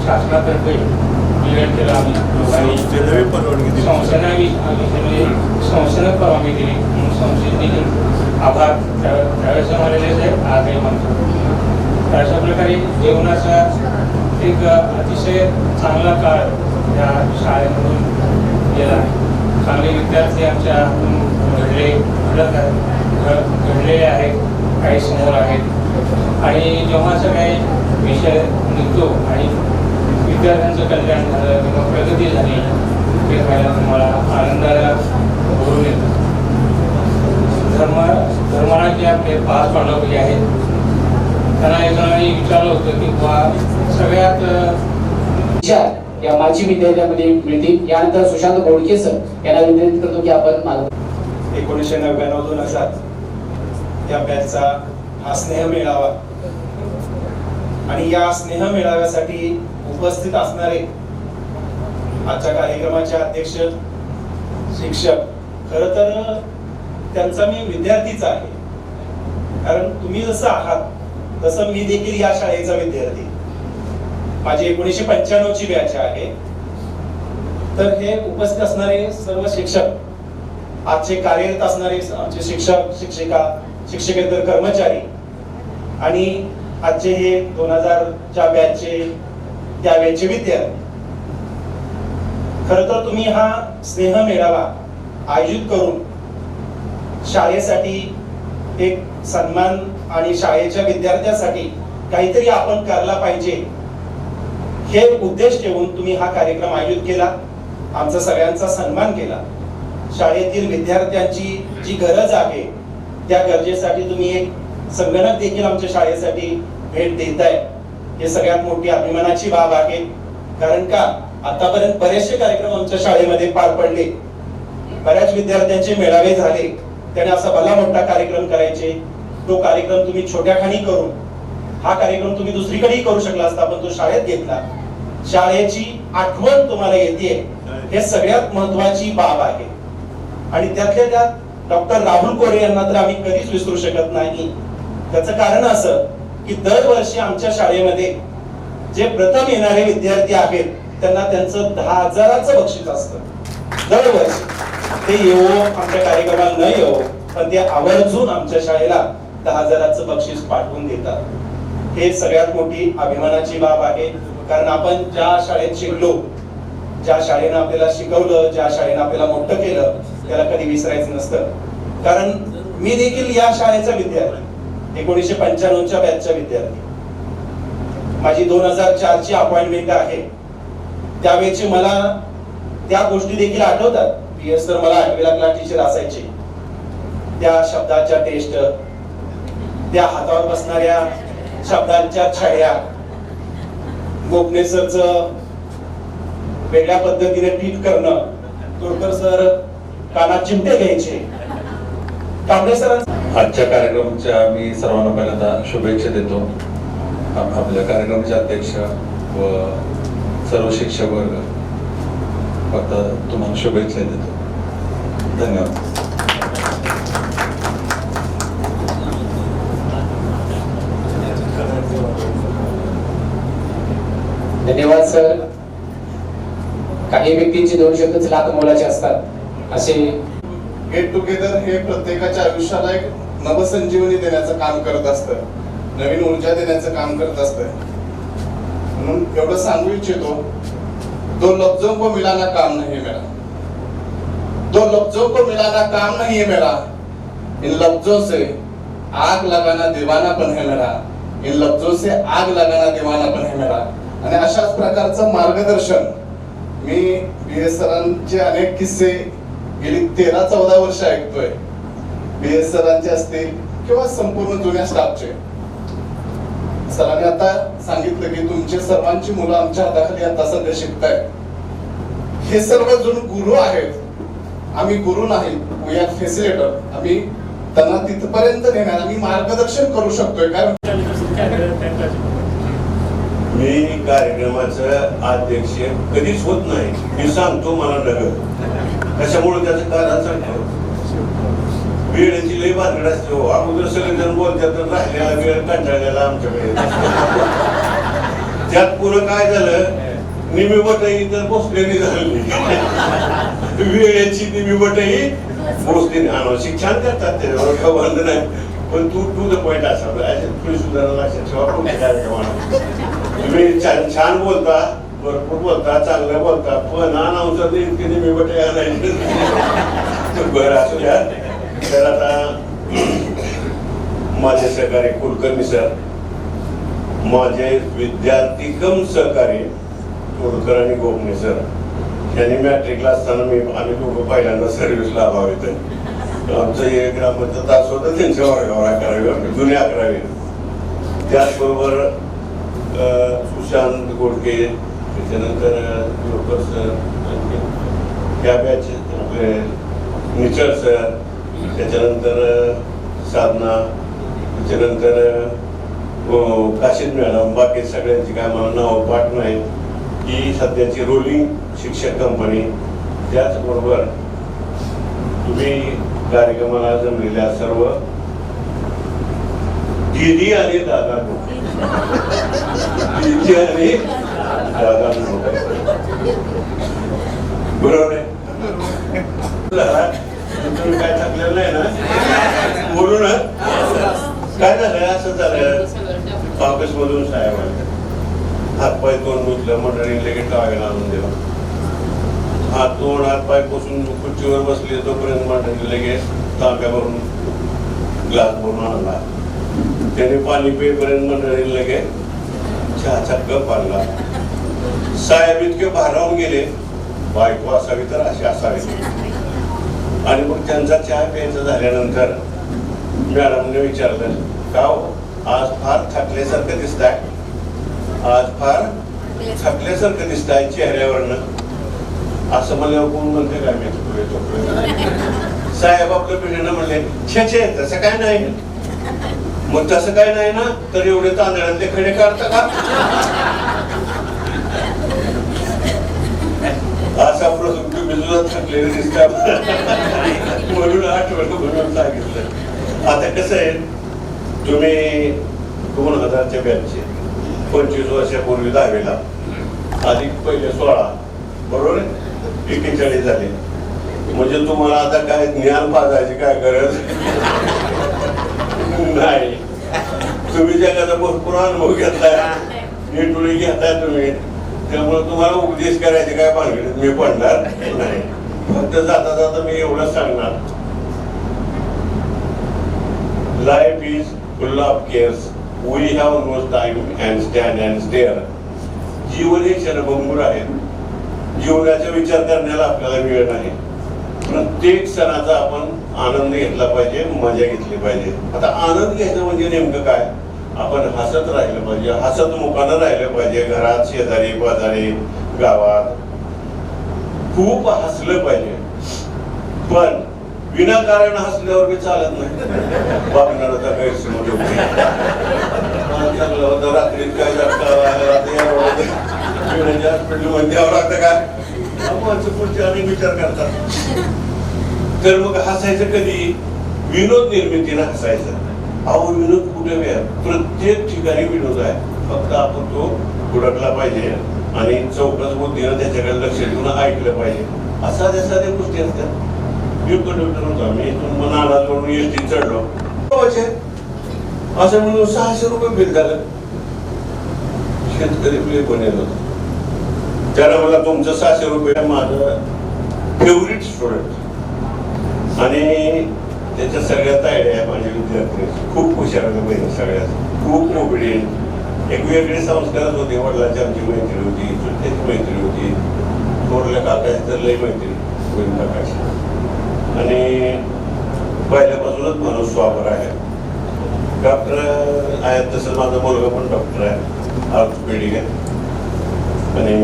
शासनातर्फे B.Ed केलं. आम्ही दोघांनी संस्थेनं परवानगी दिली म्हणून संस्थेने आभार त्यावेळेस मानलेले साहेब आजही मानतो. तर अशा प्रकारे जीवनाचा एक अतिशय चांगला काळ या शाळेमधून गेला. चांगले विद्यार्थी आमच्या घडलेले आहेत, काही समोर आहेत आणि जेव्हाचा काही विषय निघतो आणि विद्यार्थ्यांचं कल्याण झालं किंवा प्रगती झाली ते पाहायला तुम्हाला आनंदाला भरून येतं. धर्मराजे आपले 5 पांडवली आहेत. त्यांना एक जणांनी विचारलं होतं की सगळ्यात या माजी विद्यालयामध्ये मिळतील. यानंतर सुशांत गोडके सर यांना विनंती करतो की आपण 1999-2000 या बॅचचा हा स्नेह मेळावा आणि या स्नेह मेळाव्यासाठी उपस्थित असणारे आजच्या कार्यक्रमाचे अध्यक्ष शिक्षक, खरं तर त्यांचा मी विद्यार्थीच आहे. कारण तुम्ही जसं आहात तसं मी देखील या शाळेचा विद्यार्थी. माझी 1995ची बॅच आहे. तर हे उपस्थित असणारे सर्व शिक्षक, आजचे कार्यरत असणारे आमचे शिक्षक शिक्षिका, शिक्षकेतर कर्मचारी आणि आजचे हे 2000च्या बॅचचे त्यावेळेचे विद्यार्थी, खरं तर तुम्ही हा स्नेह मेळावा आयोजित करून शाळेसाठी एक सन्मान आणि शाळेच्या विद्यार्थ्यांसाठी काहीतरी आपण करायला पाहिजे हे उद्देश ठेवून तुम्ही हा कार्यक्रम आयोजित केला. आमचा सगळ्यांचा सन्मान केला. शाळेतील विद्यार्थ्यांची जी गरज आहे त्या गरजेसाठी तुम्ही एक संगणक देखील आमच्या शाळेसाठी भेट देताय. हे सगळ्यात मोठी अभिमानाची बाब आहे. कारण का आतापर्यंत बरेचसे कार्यक्रम आमच्या शाळेमध्ये पार पडले, बऱ्याच विद्यार्थ्यांचे मेळावे झाले. त्याने असा भला मोठा कार्यक्रम करायचे, तो कार्यक्रम तुम्ही छोट्या खाणी करून हा कार्यक्रम तुम्ही दुसरीकडेही करू शकला असता, पण तो शाळेत घेतला. शाळेची आठवण तुम्हाला येते हे सगळ्यात महत्वाची बाब आहे. आणि त्यातल्या त्यात डॉक्टर राहुल कोरे यांना तर आम्ही कधीच विसरू शकत नाही. त्याचं कारण असं की दरवर्षी आमच्या शाळेमध्ये जे प्रथम येणारे विद्यार्थी आहेत त्यांना त्यांचं 10,000चं बक्षीस असतं दरवर्षी. ते येवो आमच्या कार्यक्रमाला न येवो, पण ते आवर्जून आमच्या शाळेला 10,000चं बक्षीस पाठवून देतात. हे सगळ्यात मोठी अभिमानाची बाब आहे. कारण आपण ज्या शाळेत शिकलो, ज्या शाळेनं आपल्याला शिकवलं, ज्या शाळेनं आपल्याला मोठं केलं, त्याला कधी विसरायचं नसतं. कारण मी देखील या शाळेचा विद्यार्थी, 1995च्या बॅचचा विद्यार्थी. माझी 2004ची अपॉइंटमेंट आहे. त्यावेळेची मला त्या गोष्टी देखील आठवतात. PS सर मला 8वी ला क्लास टीचर असायचे. त्या शब्दाच्या टेस्ट, त्या हातावर बसणाऱ्या शब्दांच्या छड्या, गोपने सरचं वेगळ्या पद्धतीने ट्रीट करणं, तोडकर सर कानात चिमटे घ्यायचे, कांबळे सरांचं. आजच्या कार्यक्रमाच्या मी सर्वांना पहिल्यांदा शुभेच्छा देतो. आपल्या कार्यक्रमाचे अध्यक्ष व सर्व शिक्षक वर्ग, फक्त तुम्हाला शुभेच्छा देतो. धन्यवाद. धन्यवाद सर. काही व्यक्तींची 2 शब्दच लाख मोलाचे असतात. असे गेट टुगेदर हे प्रत्येकाच्या आयुष्याला एक नवसंजीवनी देण्याचं काम करत असतं, नवीन ऊर्जा देण्याचं काम करत असतं. म्हणून एवढं सांगू इच्छितो, 2 लफ्जों को मिलाना काम नहीं मेरा, 2 लफ्जों को मिलाना काम नहीं है मेरा, इन लफ्जों से आग लगाना दीवानापन है मेरा, इन लफ्जों से आग लगाना दीवानापन है मेरा. आणि अशाच प्रकारचं मार्गदर्शन मी BS सरांचे अनेक किस्से गेली 13-14 वर्ष ऐकतोय. BS सरांचे असतील किंवा संपूर्ण जुन्या स्टाफचे. सरांनी आता सांगितलं की तुमचे सर्वांची मुलं आमच्या हाताखाली आता सध्या शिकतायत. हे सर्व जण गुरु आहेत. आम्ही गुरु नाही, वी आर फॅसिलिटेटर. आम्ही त्यांना तिथपर्यंत नेणार, आम्ही मार्गदर्शन करू शकतोय. कारण मी कार्यक्रमाचं अध्यक्ष कधीच होत नाही. मी सांगतो मला नगर कशामुळे त्याचं कारण सांगतो. वेळेची लई भानगड असते हो. अगोदर सगळेजण बोलतात, राहिलेला वेळ कंटाळलेला आमच्याकडे. त्यात पुढं काय झालं, निमी बटही तर पोचलेली झाली, वेळेची निमी बटही पोचलेली. शिक्षण करतात त्याच्यावर का बंद नाही, पण टू द पॉइंट असा थोडी सुधारणा लक्षात ठेवा. कार्यक्रमाला तुम्ही छान बोलता, भरपूर बोलता, चांगलं बोलता, पण अनाउन्सर इतके निमी बटे आणायचे. बरं असू द्या. तर आता माझे सहकारी कुलकर्णी सर, माझे विद्यार्थी कम सहकारी तोडकर आणि गोपने सर, यांनी मॅट्रिकला असताना आम्ही दोघं पहिल्यांदा सर्व्हिसला आलो इथे. आमचं हे ग्रामपंचायत तास होतं त्यांच्या वर्गावर 11वी, जुन्या 11वी. त्याचबरोबर सुशांत गोडके, त्याच्यानंतर तोडकर सर, या बॅच आपले निचळ सर, त्याच्यानंतर साधना, त्याच्यानंतर काशीद मॅडम, बाकी सगळ्यांची काय मला नाव पाठ नाही. ही सध्याची रोलिंग शिक्षक कंपनी. त्याचबरोबर तुम्ही कार्यक्रमाला जमलेल्या सर्व दीदी आणि दादा, दीदी आणि दादा, बरोबर आहे. तुम्ही काय थकलेलं नाही ना, बोलू ना. काय झालं, असं झालं, ऑफिस मधून साहेब हातपाय 2 धुतलं, मंडळी लगेच टावेल आणून दिला. हात तोंड हात पाय पुसून खुर्चीवर बसले तोपर्यंत मंडळी लगेच तांब्यावरून ग्लास भरून आणला. त्याने पाणी पेपर्यंत मंडळी लगेच चहाचा कप आणला. साहेब इतके भारावून गेले, बायको असावी तर अशी असावी. आणि मग त्यांचा चहा प्यायचा झाल्यानंतर मॅडमने विचारलं, का हो आज फार थकल्यासारखं दिसताय, आज फार थकल्यासारखं दिसताय चेहऱ्यावरनं. असं म्हणल्यावर कोण म्हणते काय मी थकलोय. साहेब आपल्या पिढीनं म्हणले, छे तसं काय नाही. मग तसं काय नाही ना तर एवढे तांदळातले खडे काढता का? असा प्रसंग तुम्ही सुद्धा थकलेले दिसता म्हणून आठवण म्हणून सांगितलं. आता कसं आहे, तुम्ही 2000च्या बॅचचे 25 वर्षापूर्वी 10वीला अधिक पहिले 16 बरोबर आहे, 41 झाले. म्हणजे तुम्हाला आता काय ज्ञान पाजायची काय गरज नाही. तुम्ही जगाचा भरपूर अनुभव घेताय, नीटुळी घेताय तुम्ही, त्यामुळे तुम्हाला उपदेश करायचे काय भानगडीत मी पडणार नाही. फक्त जाता जाता मी एवढंच सांगणार, life is full of cares, we have no time and stand and stare. जीवन हे क्षणभंगूर आहे, जीवनाचा विचार करण्याला आपल्याला वेळ नाही. प्रत्येक सणाचा आपण आनंद घेतला पाहिजे, मजा घेतली पाहिजे. आता आनंद घ्यायचा म्हणजे नेमकं काय, आपण हसत राहिलं पाहिजे, हसत मुखानं राहिलं पाहिजे. घरात, शेजारी, बाजारी, गावात खूप हसलं पाहिजे. पण विनाकारण हसल्यावर बी चालत नाही. बापणाचा गैरसमज होते, रात्रीत काय द्यावं लागतं का, पुढचे आम्ही विचार करतात. तर मग हसायचं कधी, विनोद निर्मितीनं हसायचं. अहो विनोद कुठे वेळ, प्रत्येक ठिकाणी विनोद आहे, फक्त आपण तो हुडकला पाहिजे आणि चौकस बुद्धीनं त्याच्याकडे लक्ष देऊन ऐकलं पाहिजे. असाध्या साध्या गोष्टी असतात. मी कंडक्टर होतो, मी इथून नानाजवळून एसटी चढलो, असं म्हणून 600 रुपये बिल झालं. शेतकरी प्ले बनेल होतं, त्याला मला तुमचं 600 रुपये माझं फेवरेट स्टुडंट आणि त्याच्या सगळ्यात आयडिया आहे. माझे विद्यार्थी खूप हुशार बहीण, सगळ्यात खूप मोकळी, एक वेगळे संस्कारच होते. वडिलांची आमची मैत्री होती, चुलत्याची मैत्री होती, थोरल्या काकाची तर लई मैत्री बहीण काकाची. आणि पहिल्यापासूनच माणूस स्वाबर आहे. डॉक्टर आहेत, तसं माझा मुलगा पण डॉक्टर आहे, ऑर्थोपेडिक आहे. आणि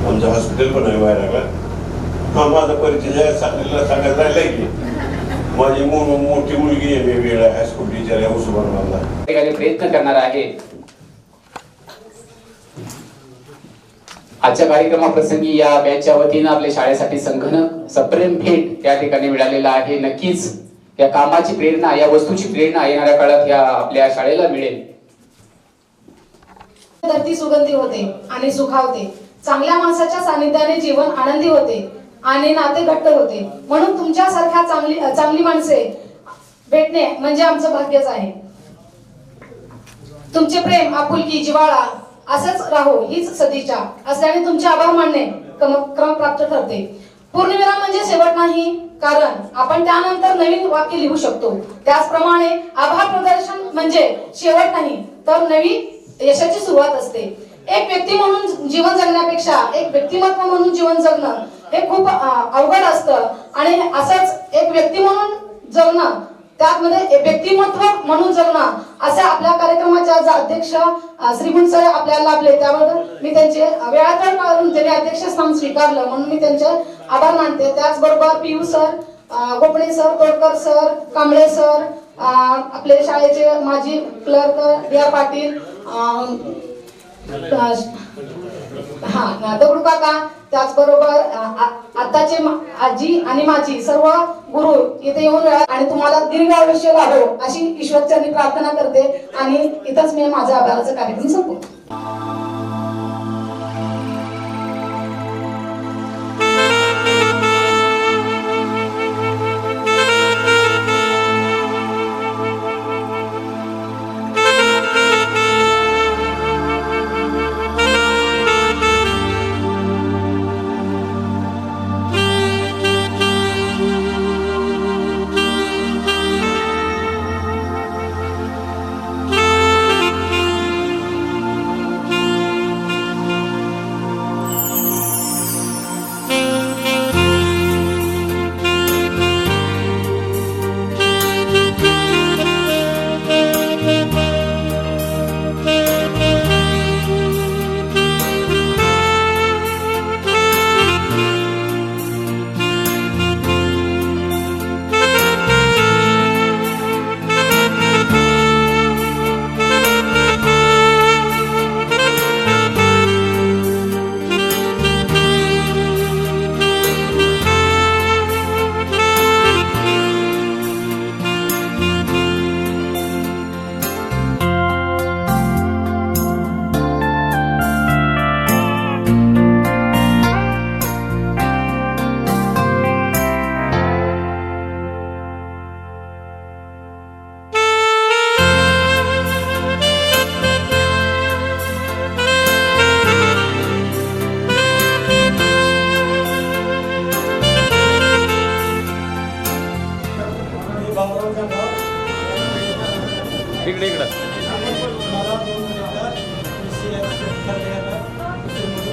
आमचं हॉस्पिटल पण आहे वायराला. हा माझा परिचय सांगायला राहिलाय की माझी मोठी मुलगी आहे, वेगवेगळ्या हायस्कूल टीचर आहे उस्मानाबादला. प्रयत्न करणार आहे. आजच्या कार्यक्रमाप्रसंगी या बॅचच्या वतीनं आपल्या शाळेसाठी संगणक सप्रेम भेट या ठिकाणी मिळालेला आहे. नक्कीच या कामाची प्रेरणा, या वस्तूची प्रेरणा येणाऱ्या काळात या आपल्या शाळेला मिळेल. धरती सुगंधी होते आणि सुखावते. चांगल्या माणसाच्या सानिध्याने जीवन आनंदी होते आणि नाते घट्ट होते. म्हणून तुमच्यासारख्या चांगली माणसे भेटणे म्हणजे आमचं भाग्यच आहे. तुमचे प्रेम, आपुलकी, जिव्हाळा असंच राहो हीच सदिच्छा असल्याने तुमचे आभार मानणे क्रमप्राप्त ठरते. पूर्णविराम म्हणजे शेवट नाही, कारण आपण त्यानंतर नवीन वाक्य लिहू शकतो. त्याचप्रमाणे आभार प्रदर्शन म्हणजे शेवट नाही, तर नवी यशाची सुरुवात असते. एक व्यक्ती म्हणून जीवन जगण्यापेक्षा एक व्यक्तिमत्व म्हणून जीवन जगणं हे खूप अवघड असतं. आणि असंच एक व्यक्ती म्हणून जगणं, त्यामध्ये व्यक्तिमत्व म्हणून जगणं, असे आपल्या कार्यक्रमाच्या अध्यक्ष श्रीमंत सर आपल्याला लाभले. त्याबद्दल मी त्यांचे वेळात काढून त्यांनी अध्यक्षस्थान स्वीकारलं म्हणून मी त्यांचे आभार मानते. त्याचबरोबर PU sir, Gopane sir, Todkar sir, Kamble sir, आपले शाळेचे माजी clerk D R Patil, Dagdu काका, त्याचबरोबर आताचे आजी आणि माझी सर्व गुरु इथे येऊन आणि तुम्हाला दीर्घ आयुष्य लाभो अशी ईश्वरचरणी प्रार्थना करते आणि इथंच मी माझा आभाराचा कार्यक्रम संपवतो.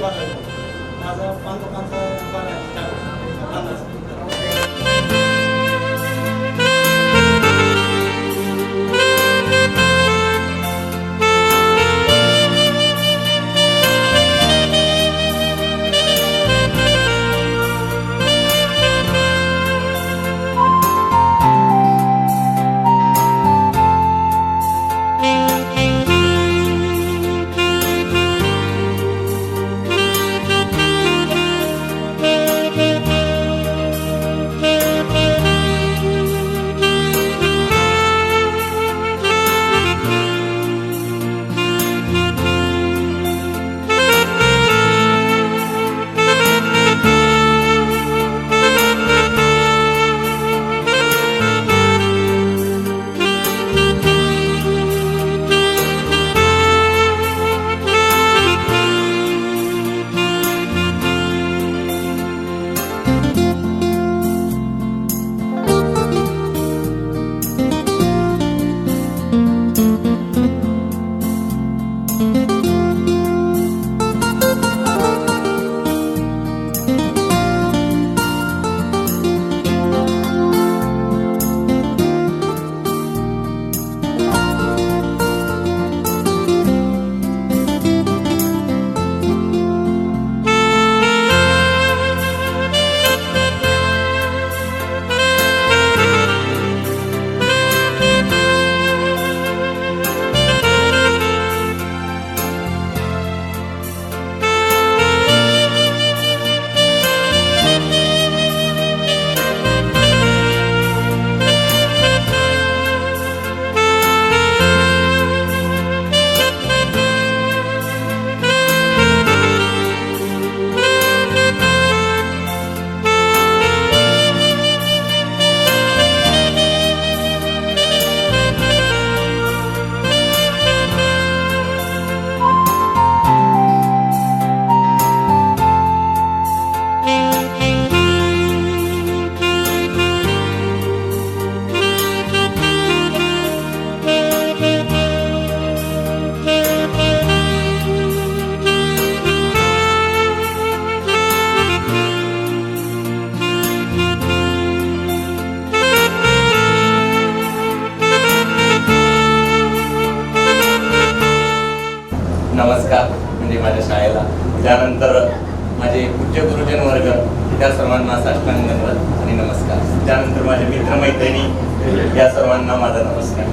बघायला माझा 5 नमस्कार म्हणजे माझ्या शाळेला, त्यानंतर माझे पूज्य गुरुजन वर्ग त्या सर्वांना साष्टांग दंडवत आणि नमस्कार. त्यानंतर माझे मित्रमैत्रिणी या सर्वांना माझा नमस्कार.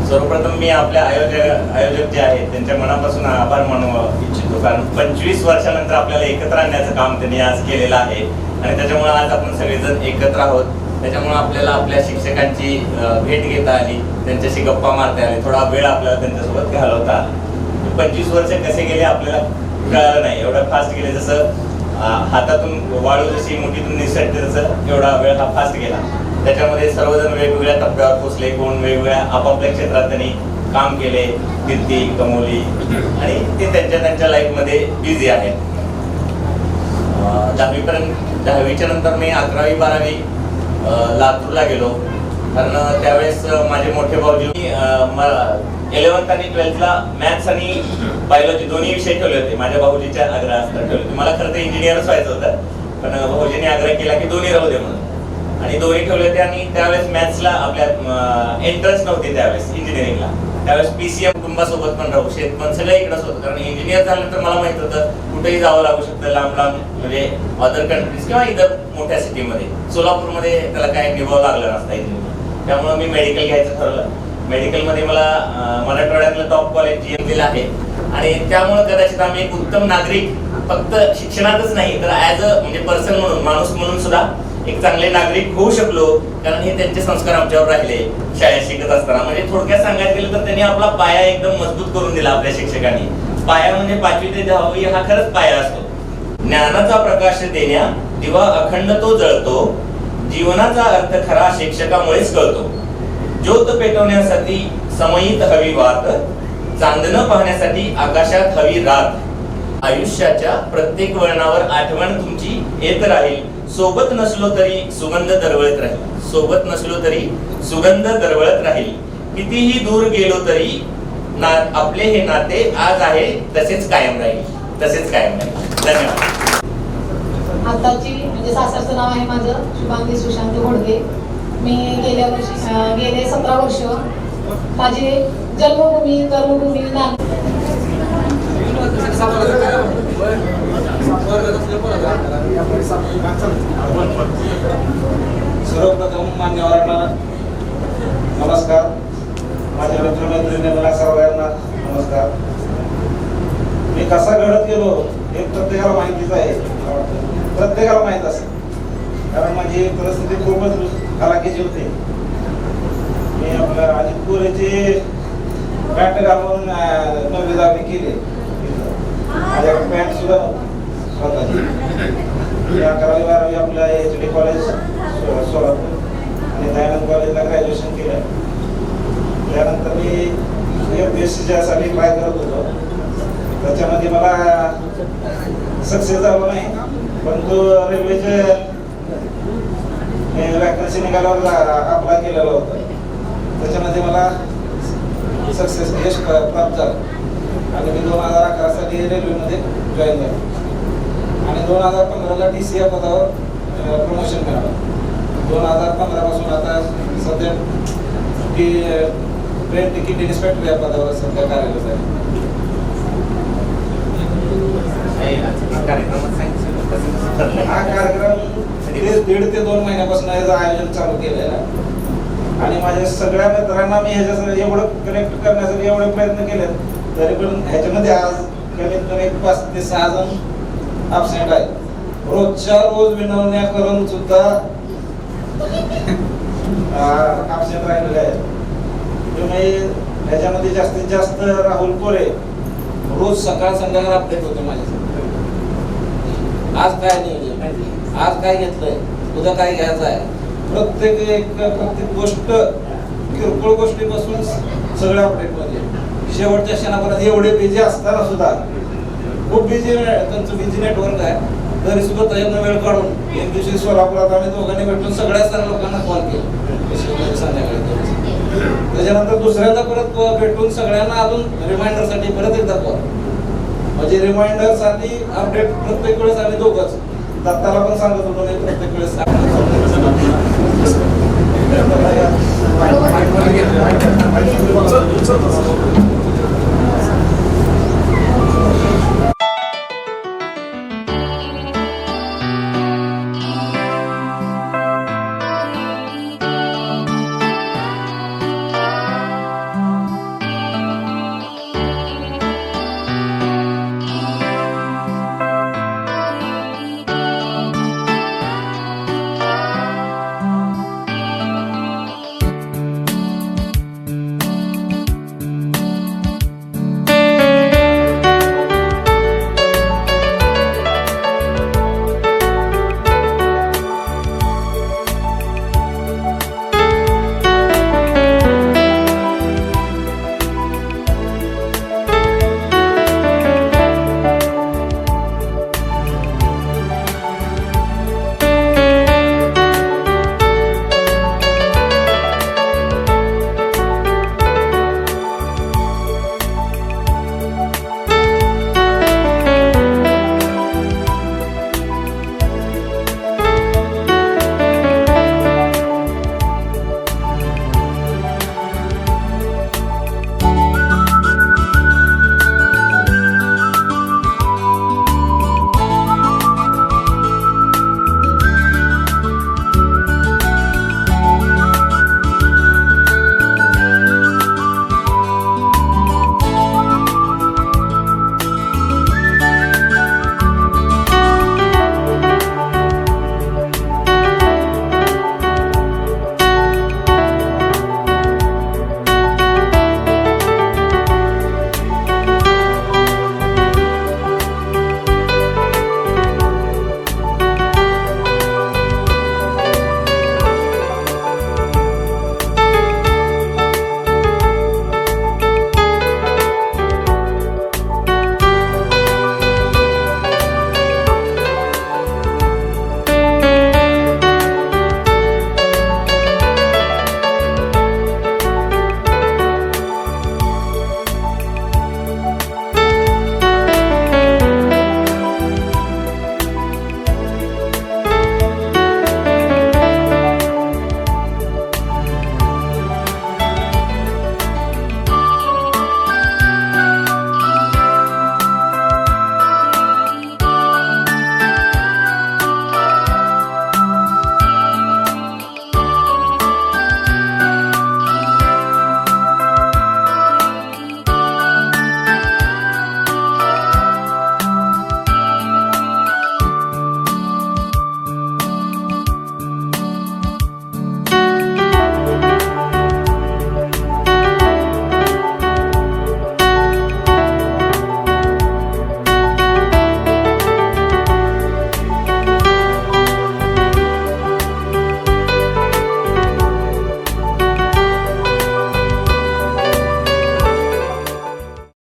सर्वप्रथम मी आपल्या आयोजक जे आहेत त्यांच्या मनापासून आभार मानू इच्छितो, कारण 25 वर्षानंतर आपल्याला एकत्र आणण्याचं काम त्यांनी आज केलेलं आहे आणि त्याच्यामुळे आज आपण सगळेजण एकत्र आहोत. त्याच्यामुळे आपल्याला आपल्या शिक्षकांची भेट घेता आली, त्यांच्याशी गप्पा मारता आली, थोडा वेळ आपल्याला त्यांच्यासोबत घालवता आला. 25 वर्ष कसे गेले आपल्याला कळलं नाही, एवढं फास्ट गेले. जसं हातातून वाळू जशी मुठीतून निसटते तसं एवढा वेळ हा फास्ट गेला. त्याच्यामध्ये सर्वजण वेगवेगळ्या टप्प्यावर पोचले, कोण वेगवेगळ्या आपापल्या क्षेत्रात त्यांनी काम केले, कीर्ती कमवली आणि ते त्यांच्या लाईफमध्ये बिझी आहेत. 10वीच्या नंतर मी 11वी 12वी लातूरला गेलो, कारण त्यावेळेस माझे मोठे भाऊजी 11th आणि 12thला मॅथ्स आणि बायोलॉजी दोन्ही विषय ठेवले होते. माझ्या भाऊजीच्या आग्रहास्तव ठेवले होते. मला खरं तर इंजिनियरच व्हायचं होतं, पण भाऊजीने आग्रह केला की दोन्ही राहू दे म्हणून, आणि दोन्ही ठेवले होते. आणि त्यावेळेस मॅथ्सला आपल्या एंट्रन्स नव्हती त्यावेळेस इंजिनिअरिंगला. त्यावेळेस PCM कुटुंबासोबत पण राहू, शेत पण सगळं इकडंच होतं. कारण इंजिनियर झाल्यानंतर मला माहित होतं कुठेही जावं लागू शकतं, लांब लांब, म्हणजे अदर कंट्रीज किंवा इतर मोठ्या सिटीमध्ये. सोलापूरमध्ये त्याला काय निभावं लागलं नसतं इंजिनिअरिंग. त्यामुळे मी मेडिकल घ्यायचं ठरवलं. मेडिकलमध्ये मला मराठवाड्यातलं टॉप कॉलेज GM दिलं आहे आणि त्यामुळे कदाचित आम्ही एक उत्तम नागरिक, फक्त शिक्षणातच नाही तर ॲज अ म्हणजे पर्सन म्हणून, माणूस म्हणून सुद्धा एक चांगले नागरिक होऊ शकलो, कारण हे त्यांचे संस्कार आमच्यावर राहिले शाळेत शिकत असताना. म्हणजे थोडक्यात सांगायचं गेलं तर त्यांनी आपला पाया एकदम मजबूत करून दिला आपल्या शिक्षकांनी. पाया म्हणजे 5वी ते 10वी हा खरंच पाया असतो. ज्ञानाचा प्रकाश देण्या दिवा अखंड तो जळतो, जीवनाचा अर्थ खरा शिक्षकामुळेच कळतो. ज्योत पेटवण्यासाठी समयित हवी वात, चांदणं पाहण्यासाठी आकाशात हवी रात. आयुष्याच्या प्रत्येक वळणावर आठवण तुमची येत राहील, सोबत नसलो तरी सुगंध दरवळत राहील. सोबत नसलो तरी सुगंध दरवळत राहील. कितीही दूर गेलो तरी आपले हे नाते आज आहे तसेच कायम राहील. तसेच कायम नाही. धन्यवाद. आताची म्हणजे सासरचं नाव आहे माझं शुभांगी सुशांत घोडगे. मी गेले 17 वर्ष माझी जन्मभूमी कर्मभूमी सर्वप्रथम मान्यवरांना नमस्कार, माझ्या मित्रमैत्रिणींना सर्वांना नमस्कार. मी कसा घडत गेलो हे प्रत्येकाला माहितीच आहे. प्रत्येकाला माहित असेल, कारण माझी परिस्थिती खूपच हलाखीची होती. मी आपल्या अजित कोरेची पॅन्ट घालून 9वी 10वी केली. माझ्याकडे पॅन्ट सुद्धा स्वतःची. 11वी 12वी आपल्या HD कॉलेज सोलापूर आणि दयानंद कॉलेजला ग्रॅज्युएशन केलं. त्यानंतर मी UPSCच्या साठी ट्राय करत होतो. त्याच्यामध्ये मला सक्सेस झालो नाही, परंतु रेल्वेचे वॅकन्सी निघाल्यावर अप्लाय केलेलं होतं. त्याच्यामध्ये मला सक्सेस यश प्राप्त झालं आणि मी 2011 साली रेल्वेमध्ये जॉईन झालो आणि 2015ला TC या पदावर प्रमोशन मिळालं. 2015 पासून आता सध्या ट्रेन तिकीट इन्स्पेक्टर या पदावर सध्या कार्यरत आहे. हा कार्यक्रम 1.5 ते 2 महिन्यापासून याचं आयोजन चालू केलेलं आहे आणि माझ्या सगळ्या मित्रांना मी ह्याच्यासाठी एवढं कनेक्ट करण्यासाठी एवढे प्रयत्न केले, तरी पण ह्याच्यामध्ये आज कमीत कमी 5 ते 6 जण अबसेंट आहेत. रोजच्या रोज विनवण्या करून सुद्धा अबसेंट राहिलेले आहेत. तुम्ही ह्याच्यामध्ये जास्तीत जास्त राहुल कोरे रोज सकाळ संध्याकाळ अपडेट होते माझ्यासाठी. आज काय नियोजन, आज काय घेतलंय, उद्या काय घ्यायचं आहे. प्रत्येक गोष्ट किरकोळ गोष्टीपासून सगळ्या अपडेट मध्ये शेवटच्या क्षणापर्यंत एवढे बिझी असताना सुद्धा खूप बिझी, त्यांचं बिझी नेटवर्क आहे, तरी सुद्धा त्यांना वेळ काढून एक दिवशी सोलापुरात आम्ही दोघांनी भेटून सगळ्या साऱ्या लोकांना कॉल केला संध्याकाळी. त्याच्यानंतर दुसऱ्यांदा परत भेटून सगळ्यांना अजून रिमाइंडरसाठी परत एकदा कॉल, म्हणजे रिमाइंडर साठी अपडेट प्रत्येक वेळेस आम्ही दोघंच. दत्ताला पण सांगत होतो मी प्रत्येक वेळेस.